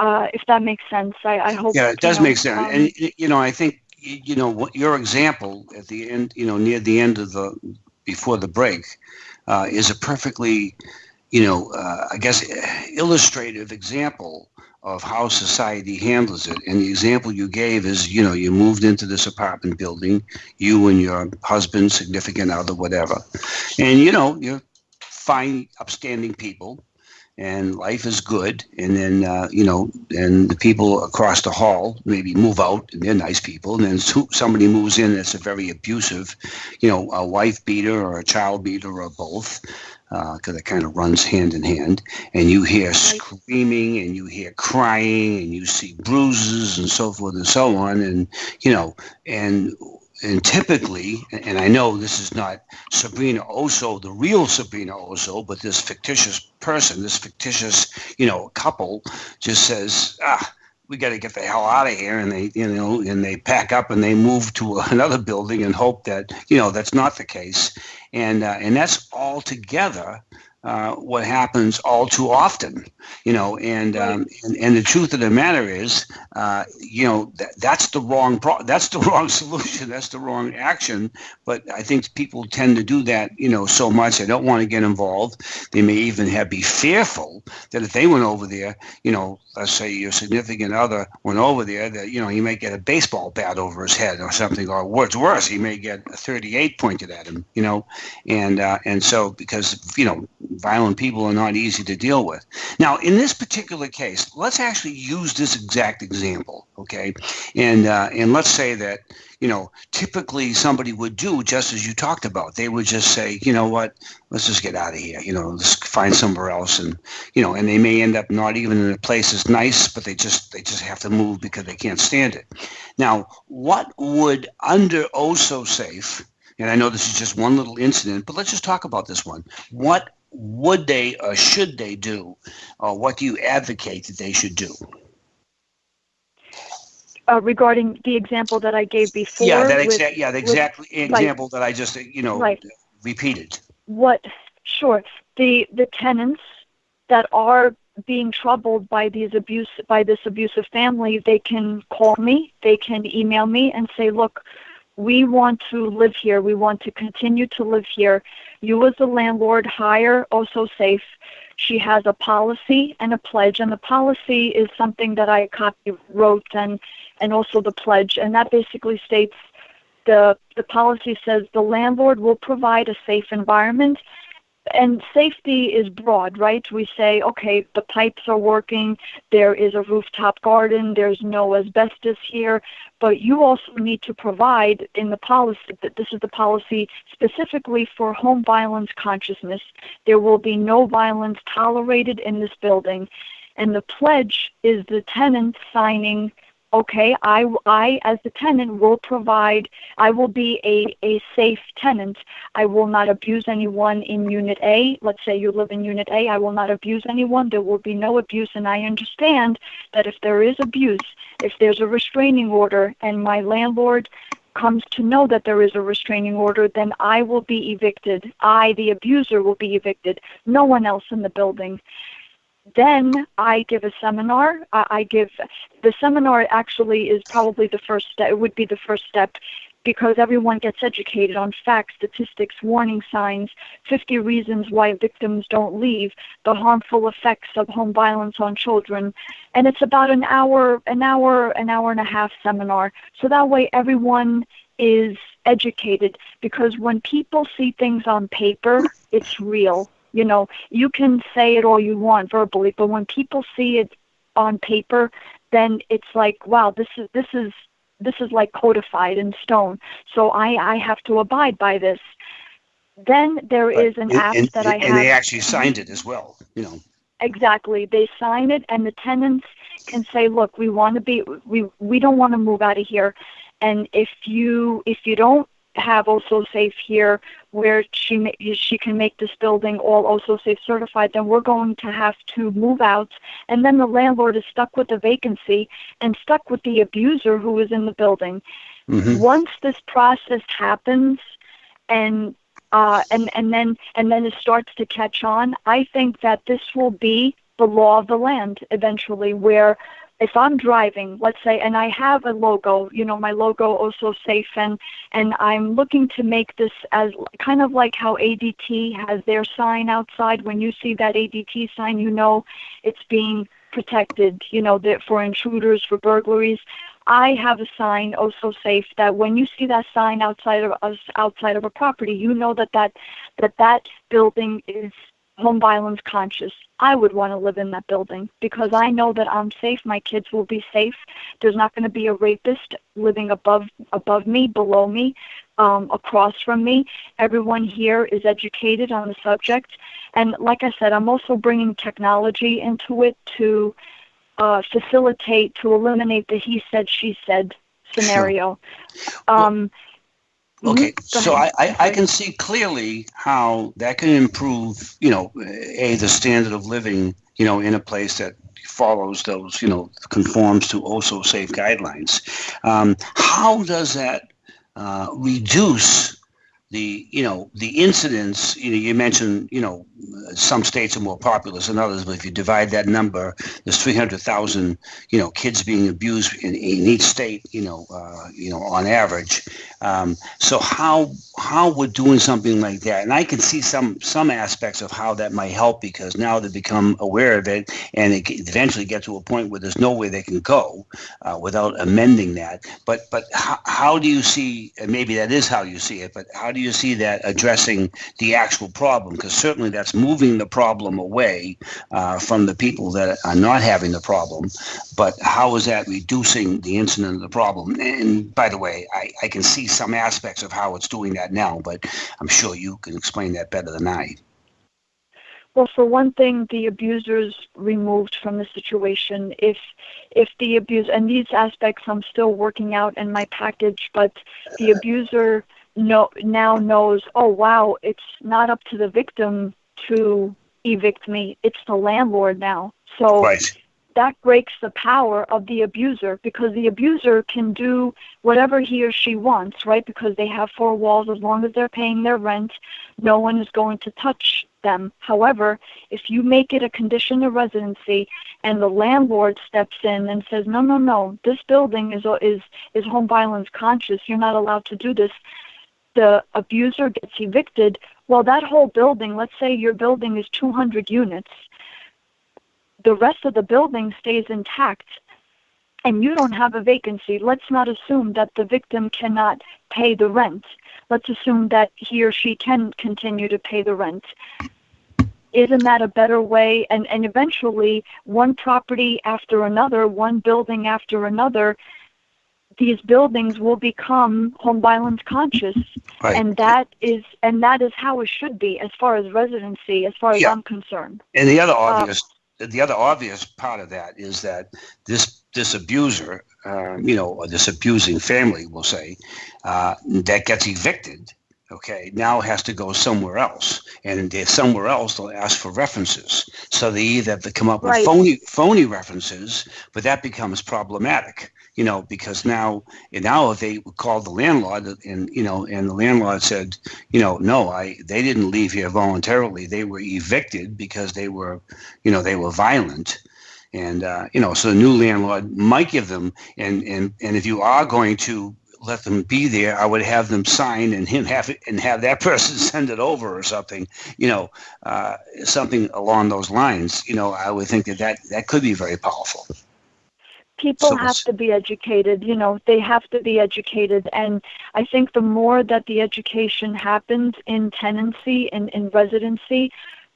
If that makes sense. I hope. Yeah, it does make sense. And, I think, what your example at the end, near the end of before the break, is a perfectly, I guess, illustrative example of how society handles it. And the example you gave is, you moved into this apartment building, you and your husband, significant other, whatever. And, you're fine, upstanding people. And life is good, and then and the people across the hall maybe move out, and they're nice people. And then somebody moves in that's a very abusive, a wife beater or a child beater or both, because it kind of runs hand in hand. And you hear screaming, and you hear crying, and you see bruises and so forth and so on, and typically, and I know this is not Sabrina Osso, the real Sabrina Osso, but this fictitious person, this fictitious, couple just says, we got to get the hell out of here. And they, and they pack up and they move to another building and hope that, that's not the case. And that's altogether what happens all too often, and the truth of the matter is, that's the wrong that's the wrong solution, that's the wrong action. But I think people tend to do that, so much. They don't want to get involved. They may even be fearful that if they went over there, let's say your significant other went over there, that, he may get a baseball bat over his head or something, or what's worse, he may get a 38 pointed at him, and so because, violent people are not easy to deal with. Now, in this particular case, let's actually use this exact example, okay? And let's say that, typically somebody would do just as you talked about. They would just say, you know what, let's just get out of here, let's find somewhere else. And, and they may end up not even in a place that's nice, but they just have to move because they can't stand it. Now, what would under Osso Safe, and I know this is just one little incident, but let's just talk about this one. What would they or should they do, or what do you advocate that they should do? Regarding the example that I gave before? Yeah, the exact example that I just, repeated. Sure. The tenants that are being troubled by this abusive family, they can call me, they can email me and say, look, we want to live here. We want to continue to live here. You as the landlord hire Also Safe. She has a policy and a pledge, and the policy is something that I wrote, and also the pledge, and that basically states the policy says the landlord will provide a safe environment. And safety is broad, right? We say, okay, the pipes are working, there is a rooftop garden, there's no asbestos here, but you also need to provide in the policy, that this is the policy specifically for home violence consciousness. There will be no violence tolerated in this building. And the pledge is the tenant signing, okay, I as the tenant will provide, I will be a safe tenant. I will not abuse anyone in Unit A. Let's say you live in Unit A. I will not abuse anyone. There will be no abuse. And I understand that if there is abuse, if there's a restraining order and my landlord comes to know that there is a restraining order, then I will be evicted. I, the abuser, will be evicted. No one else in the building. Then I give a seminar. The seminar actually is probably the first step. It would be the first step because everyone gets educated on facts, statistics, warning signs, 50 reasons why victims don't leave, the harmful effects of home violence on children. And it's about an hour and a half seminar. So that way everyone is educated, because when people see things on paper, it's real. You know, you can say it all you want verbally, but when people see it on paper, then it's like, wow, this is like codified in stone. So I have to abide by this. Then there is an app that I have. And they actually signed it as well, you know. Exactly. They sign it, and the tenants can say, look, we want to be, we don't want to move out of here. And if you don't have Also Safe here, where she can make this building all Also Safe certified, then we're going to have to move out, and then the landlord is stuck with the vacancy and stuck with the abuser who is in the building. Mm-hmm. Once this process happens, and then it starts to catch on, I think that this will be the law of the land eventually, where if I'm driving, let's say, and I have a logo, you know, my logo Also Safe, and I'm looking to make this as kind of like how ADT has their sign outside. When you see that ADT sign, you know it's being protected, you know, for intruders, for burglaries. I have a sign, Also Safe, that when you see that sign outside of a property, you know that building is home violence conscious. I would want to live in that building because I know that I'm safe. My kids will be safe. There's not going to be a rapist living above me, below me, across from me. Everyone here is educated on the subject. And like I said, I'm also bringing technology into it to facilitate, to eliminate the he said, she said scenario. Sure. Okay, so I can see clearly how that can improve, you know, the standard of living, you know, in a place that follows those, you know, conforms to Also Safe guidelines. How does that reduce the incidents? You know, you mentioned, you know, some states are more populous than others, but if you divide that number, there's 300,000, you know, kids being abused in each state, you know, on average. So how we're doing something like that, and I can see some aspects of how that might help, because now they become aware of it, and it eventually get to a point where there's no way they can go without amending that. But how do you see? And maybe that is how you see it. But how do you see that addressing the actual problem? Because certainly that's moving the problem away from the people that are not having the problem. But how is that reducing the incidence of the problem? And by the way, I can see some aspects of how it's doing that now, but I'm sure you can explain that better than I. Well, for one thing, the abuser's removed from the situation. If the abuse, and these aspects I'm still working out in my package, but the abuser now knows, oh wow, it's not up to the victim to evict me, it's the landlord now. So right. That breaks the power of the abuser, because the abuser can do whatever he or she wants, right? Because they have four walls. As long as they're paying their rent, no one is going to touch them. However, if you make it a condition of residency and the landlord steps in and says, no, this building is home violence conscious, you're not allowed to do this, the abuser gets evicted. Well, that whole building, let's say your building is 200 units, the rest of the building stays intact and you don't have a vacancy. Let's not assume that the victim cannot pay the rent. Let's assume that he or she can continue to pay the rent. Isn't that a better way? And eventually, one property after another, one building after another, these buildings will become home violence conscious. Right. And that is how it should be as far as residency, as far as I'm concerned. And the other obvious part of that is that this abuser, or this abusing family, we'll say, that gets evicted, okay, now has to go somewhere else. And somewhere else, they'll ask for references. So they either have to come up with phony references, but that becomes problematic, because now if they called the landlord and the landlord said, no, they didn't leave here voluntarily. They were evicted because they were violent. And, so the new landlord might give them, and if you are going to let them be there, I would have them sign and have that person send it over or something, something along those lines. I would think that could be very powerful. People have to be educated, they have to be educated. And I think the more that the education happens in tenancy and in residency,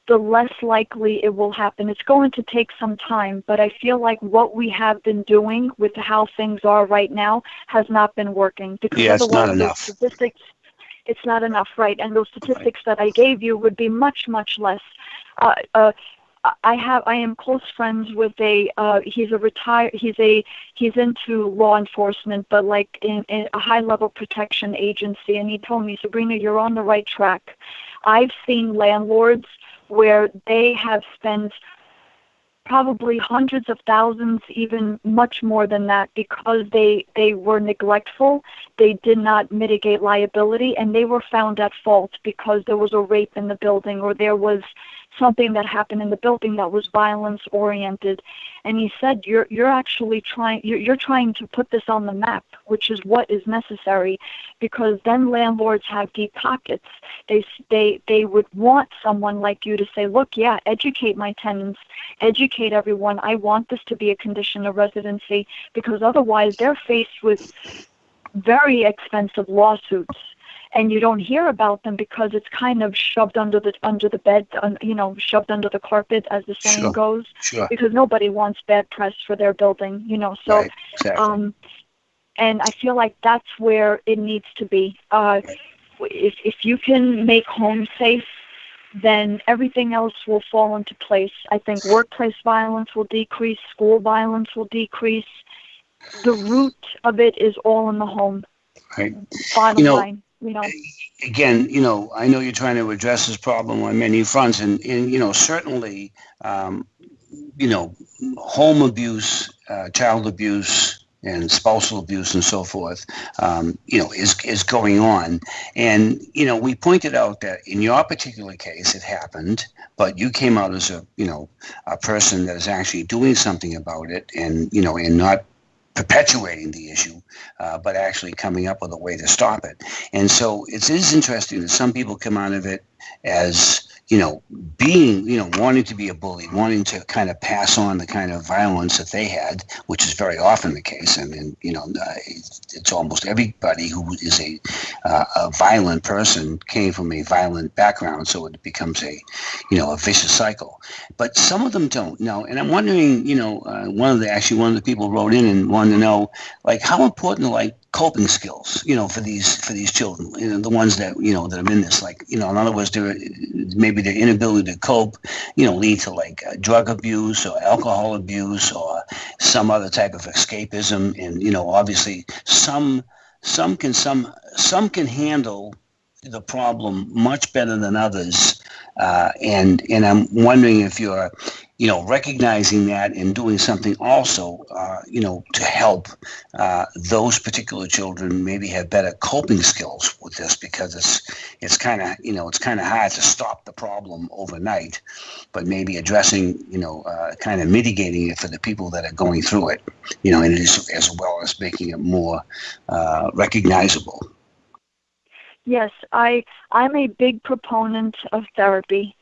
the less likely it will happen. It's going to take some time, but I feel like what we have been doing with how things are right now has not been working. Because it's not enough. It's not enough, right? And those statistics that I gave you would be much, much less. I am close friends with he's into law enforcement, but like in a high level protection agency. And he told me, Sabrina, you're on the right track. I've seen landlords where they have spent probably hundreds of thousands, even much more than that, because they were neglectful, they did not mitigate liability, and they were found at fault because there was a rape in the building or there was something that happened in the building that was violence oriented. And he said, you're actually trying to put this on the map, which is what is necessary, because then landlords have deep pockets. They would want someone like you to say, look, educate my tenants, educate everyone. I want this to be a condition of residency, because otherwise they're faced with very expensive lawsuits. And you don't hear about them because it's kind of shoved under the bed, shoved under the carpet, as the saying goes. Sure. Because nobody wants bad press for their building, So, right, exactly. And I feel like that's where it needs to be. If you can make home safe, then everything else will fall into place. I think workplace violence will decrease, school violence will decrease. The root of it is all in the home. Right. Bottom line. Again, I know you're trying to address this problem on many fronts, and certainly, home abuse, child abuse, and spousal abuse, and so forth, is going on. And we pointed out that in your particular case, it happened, but you came out as a person that is actually doing something about it, and not perpetuating the issue, but actually coming up with a way to stop it. And so it is interesting that some people come out of it as, being, wanting to be a bully, wanting to kind of pass on the kind of violence that they had, which is very often the case. I mean, it's almost everybody who is a violent person came from a violent background, so it becomes a vicious cycle. But some of them don't. Now, and I'm wondering, one of the people wrote in and wanted to know, like, how important are coping skills, for these children, the ones that that are in this, in other words, maybe their inability to cope, lead to drug abuse or alcohol abuse or some other type of escapism, and obviously some can handle the problem much better than others, and I'm wondering if you're recognizing that and doing something also, to help those particular children maybe have better coping skills with this, because it's kind of hard to stop the problem overnight, but maybe addressing, kind of mitigating it for the people that are going through it, and as well as making it more recognizable. Yes, I'm a big proponent of therapy.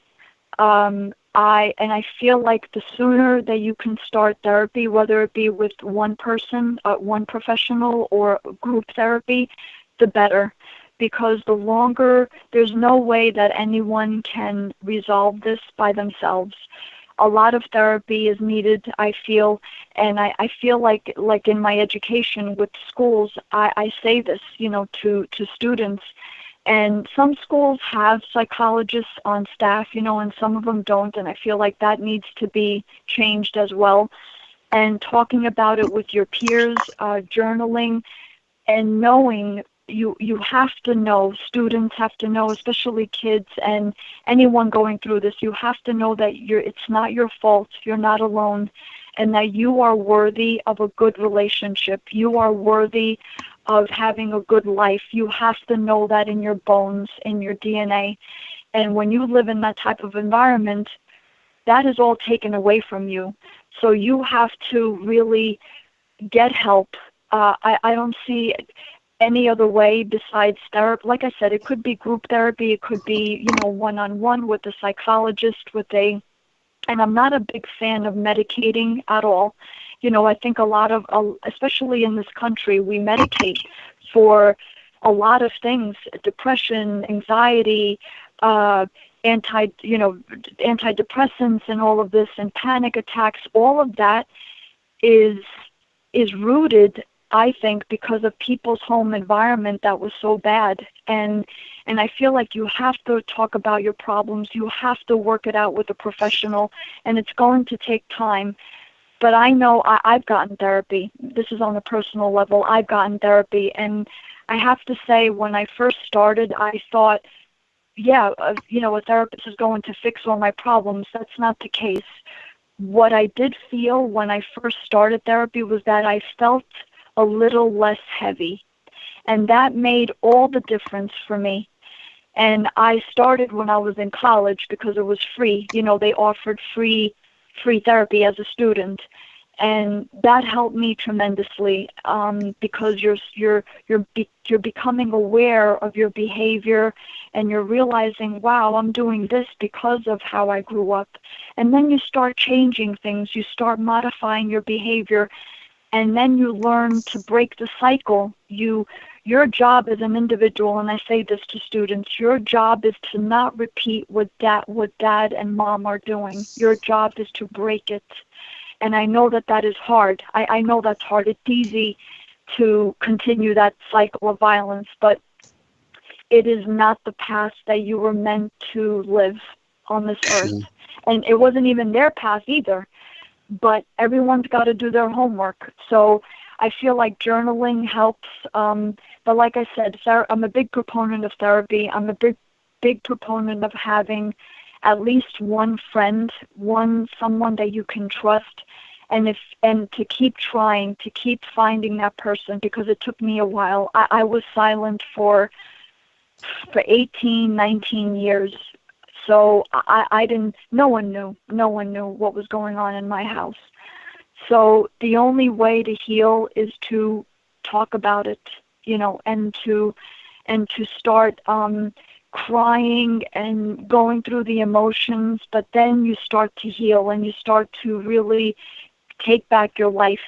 I feel like the sooner that you can start therapy, whether it be with one person, one professional, or group therapy, the better. Because the longer, there's no way that anyone can resolve this by themselves. A lot of therapy is needed, I feel, and I feel like in my education with schools, I say this, to students. And some schools have psychologists on staff, and some of them don't, and I feel like that needs to be changed as well. And talking about it with your peers, journaling, and knowing, you have to know, students have to know, especially kids and anyone going through this, you have to know that it's not your fault, you're not alone, and that you are worthy of a good relationship. You are worthy of having a good life. You have to know that in your bones, in your DNA. And when you live in that type of environment, that is all taken away from you. So you have to really get help. I don't see any other way besides therapy. Like I said, it could be group therapy. It could be, one-on-one with a psychologist, and I'm not a big fan of medicating at all. I think a lot of, especially in this country, we medicate for a lot of things: depression, anxiety, antidepressants, and all of this, and panic attacks. All of that is rooted, I think, because of people's home environment that was so bad. And I feel like you have to talk about your problems. You have to work it out with a professional, and it's going to take time. But I know I've gotten therapy. This is on a personal level. I've gotten therapy, and I have to say, when I first started, I thought, a therapist is going to fix all my problems. That's not the case. What I did feel when I first started therapy was that I felt a little less heavy, and that made all the difference for me. And I started when I was in college because it was free. They offered free therapy as a student, and that helped me tremendously, because you're becoming aware of your behavior, and you're realizing, wow, I'm doing this because of how I grew up. And then you start changing things, you start modifying your behavior, and then you learn to break the cycle. Your job as an individual, and I say this to students, your job is to not repeat what dad and mom are doing. Your job is to break it. And I know that is hard. I know that's hard. It's easy to continue that cycle of violence, but it is not the path that you were meant to live on this earth. And it wasn't even their path either. But everyone's got to do their homework. So I feel like journaling helps. But like I said, I'm a big proponent of therapy. I'm a big proponent of having at least one friend, someone that you can trust, and to keep trying, to keep finding that person, because it took me a while. I was silent for 18, 19 years. So I didn't, no one knew what was going on in my house. So the only way to heal is to talk about it, and to start crying and going through the emotions, but then you start to heal and you start to really take back your life,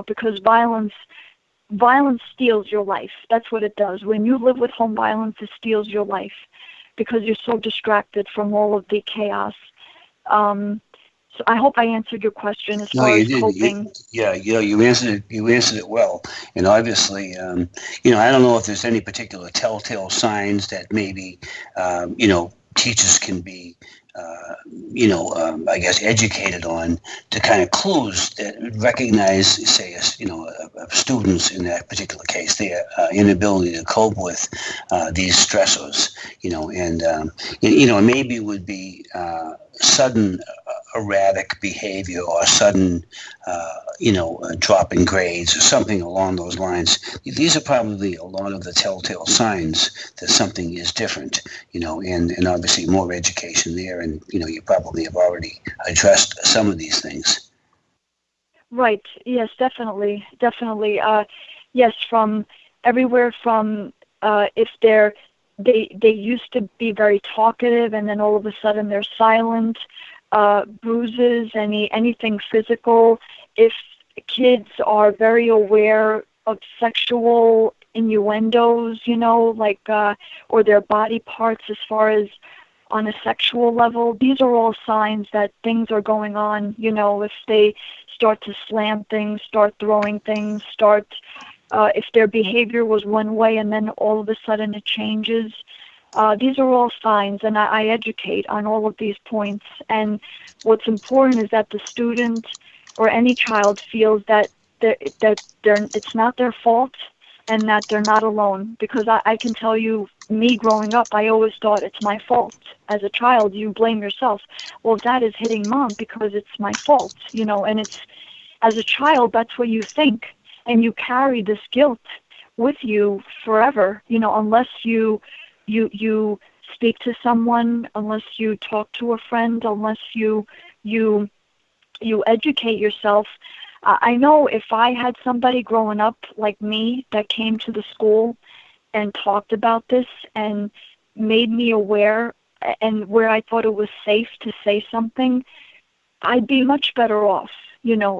because violence steals your life. That's what it does. When you live with home violence, it steals your life, because you're so distracted from all of the chaos. So I hope I answered your question as far as coping. You answered it well. And obviously, I don't know if there's any particular telltale signs that maybe, teachers can be, I guess, educated on, to kind of clues that recognize, say, students in that particular case, their inability to cope with these stressors, and maybe it would be sudden erratic behavior or sudden, drop in grades or something along those lines. These are probably a lot of the telltale signs that something is different, and obviously more education there. And, you probably have already addressed some of these things. Right. Yes, definitely. Definitely. Yes, from everywhere from if they used to be very talkative and then all of a sudden they're silent, bruises, anything physical. If kids are very aware of sexual innuendos, or their body parts as far as on a sexual level, these are all signs that things are going on. If they start to slam things, start throwing things, if their behavior was one way and then all of a sudden it changes. These are all signs, and I educate on all of these points. And what's important is that the student or any child feels that it's not their fault and that they're not alone. Because I can tell you, me growing up, I always thought it's my fault. As a child, you blame yourself. Well, Dad is hitting Mom because it's my fault, and it's, as a child, that's what you think. And you carry this guilt with you forever, unless you speak to someone, unless you talk to a friend, unless you educate yourself. I know if I had somebody growing up like me that came to the school and talked about this and made me aware, and where I thought it was safe to say something, I'd be much better off.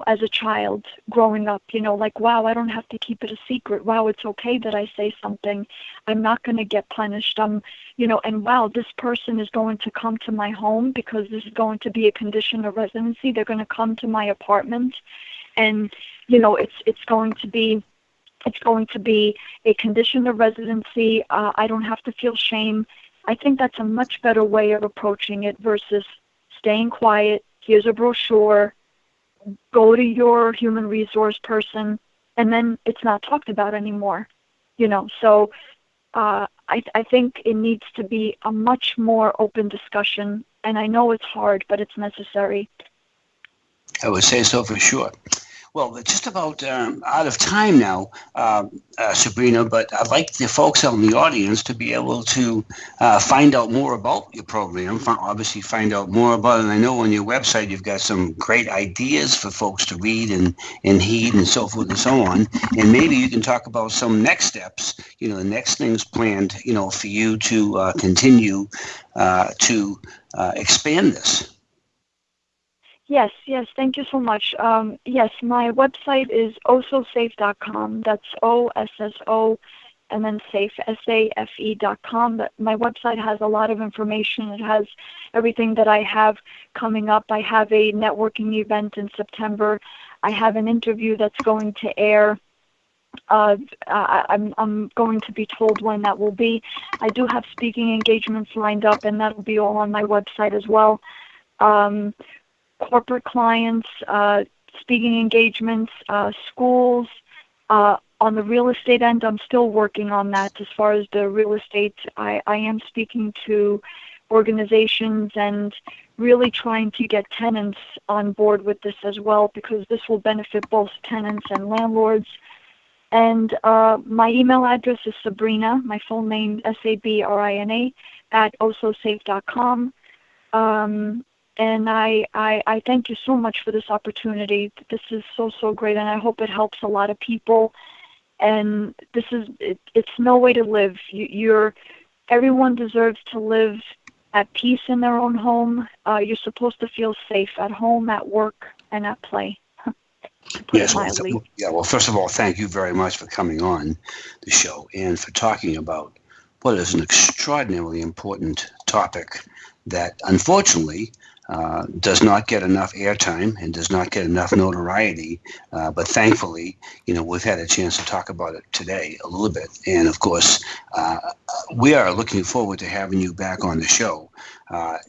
As a child growing up, wow, I don't have to keep it a secret. Wow, it's okay that I say something. I'm not going to get punished. And wow, this person is going to come to my home because this is going to be a condition of residency. They're going to come to my apartment, and it's going to be a condition of residency. I don't have to feel shame. I think that's a much better way of approaching it versus staying quiet. Here's a brochure. Go to your human resource person, and then it's not talked about anymore. So I think it needs to be a much more open discussion, and I know it's hard, but it's necessary. I would say so for sure. Well, we're just about out of time now, Sabrina, but I'd like the folks out in the audience to be able to find out more about your program, obviously find out more about it. And I know on your website you've got some great ideas for folks to read and heed and so forth and so on. And maybe you can talk about some next steps, the next things planned, for you to continue to expand this. Yes, thank you so much. Yes, my website is ossosafe.com. That's OSSO and then safe, SAFE.com. My website has a lot of information. It has everything that I have coming up. I have a networking event in September. I have an interview that's going to air. I'm going to be told when that will be. I do have speaking engagements lined up, and that will be all on my website as well. Corporate clients, speaking engagements, schools. On the real estate end, I'm still working on that. As far as the real estate, I am speaking to organizations and really trying to get tenants on board with this as well, because this will benefit both tenants and landlords. And my email address is Sabrina, my full name, Sabrina, @ossosafe.com. And I thank you so much for this opportunity. This is so great, and I hope it helps a lot of people. And it's no way to live. Everyone deserves to live at peace in their own home. You're supposed to feel safe at home, at work, and at play. Yes, well, first of all, thank you very much for coming on the show and for talking about what is an extraordinarily important topic that, unfortunately, does not get enough airtime and does not get enough notoriety. But thankfully, we've had a chance to talk about it today a little bit. And of course, we are looking forward to having you back on the show.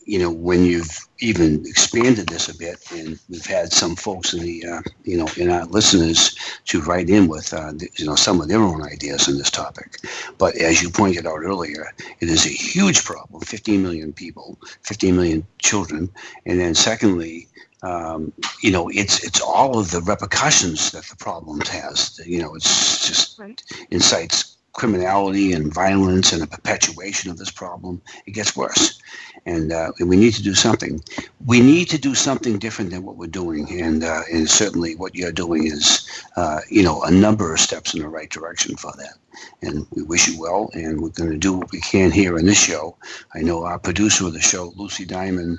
When you've even expanded this a bit, and we've had some folks in the, in our listeners to write in with, some of their own ideas on this topic. But as you pointed out earlier, it is a huge problem. 15 million people, 15 million children. And then secondly, it's all of the repercussions that the problem has. It's just Right. incites criminality and violence and a perpetuation of this problem. It gets worse, and we need to do something. We need to do something different than what we're doing, and certainly what you're doing is, a number of steps in the right direction for that. And we wish you well, and we're going to do what we can here in this show. I know our producer of the show, Lucy Diamond,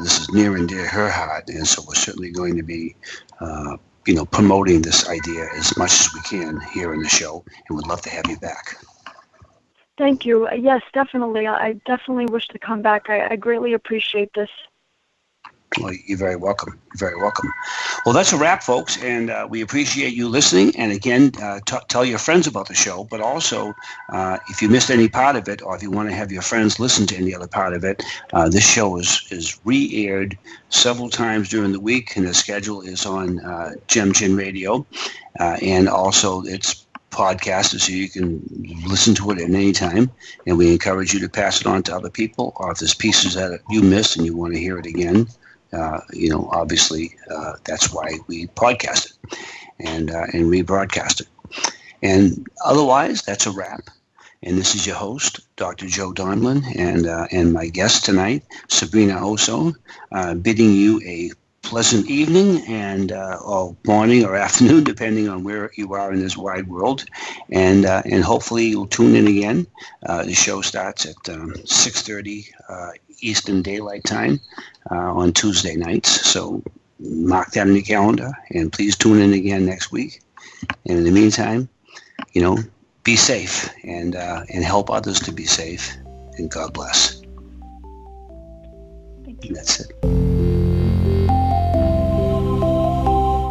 this is near and dear her heart, and so we're certainly going to be promoting this idea as much as we can here in the show, and we'd love to have you back. Thank you. Yes, definitely. I definitely wish to come back. I greatly appreciate this. Well, you're very welcome. You're very welcome. Well, that's a wrap, folks, and we appreciate you listening. And again, tell your friends about the show, but also if you missed any part of it, or if you want to have your friends listen to any other part of it, this show is re-aired several times during the week, and the schedule is on Gem Chin Radio, and also it's podcasted, so you can listen to it at any time, and we encourage you to pass it on to other people, or if there's pieces that you missed and you want to hear it again, obviously that's why we podcast it and rebroadcast it. And otherwise, that's a wrap. And this is your host, Dr. Joe Donlin, and my guest tonight, Sabrina Osso, bidding you a pleasant evening or morning or afternoon, depending on where you are in this wide world. And hopefully you'll tune in again. The show starts at 6:30 Eastern Daylight Time on Tuesday nights. So mark that in your calendar, and please tune in again next week. And in the meantime, be safe and help others to be safe. And God bless. Thank you. And that's it.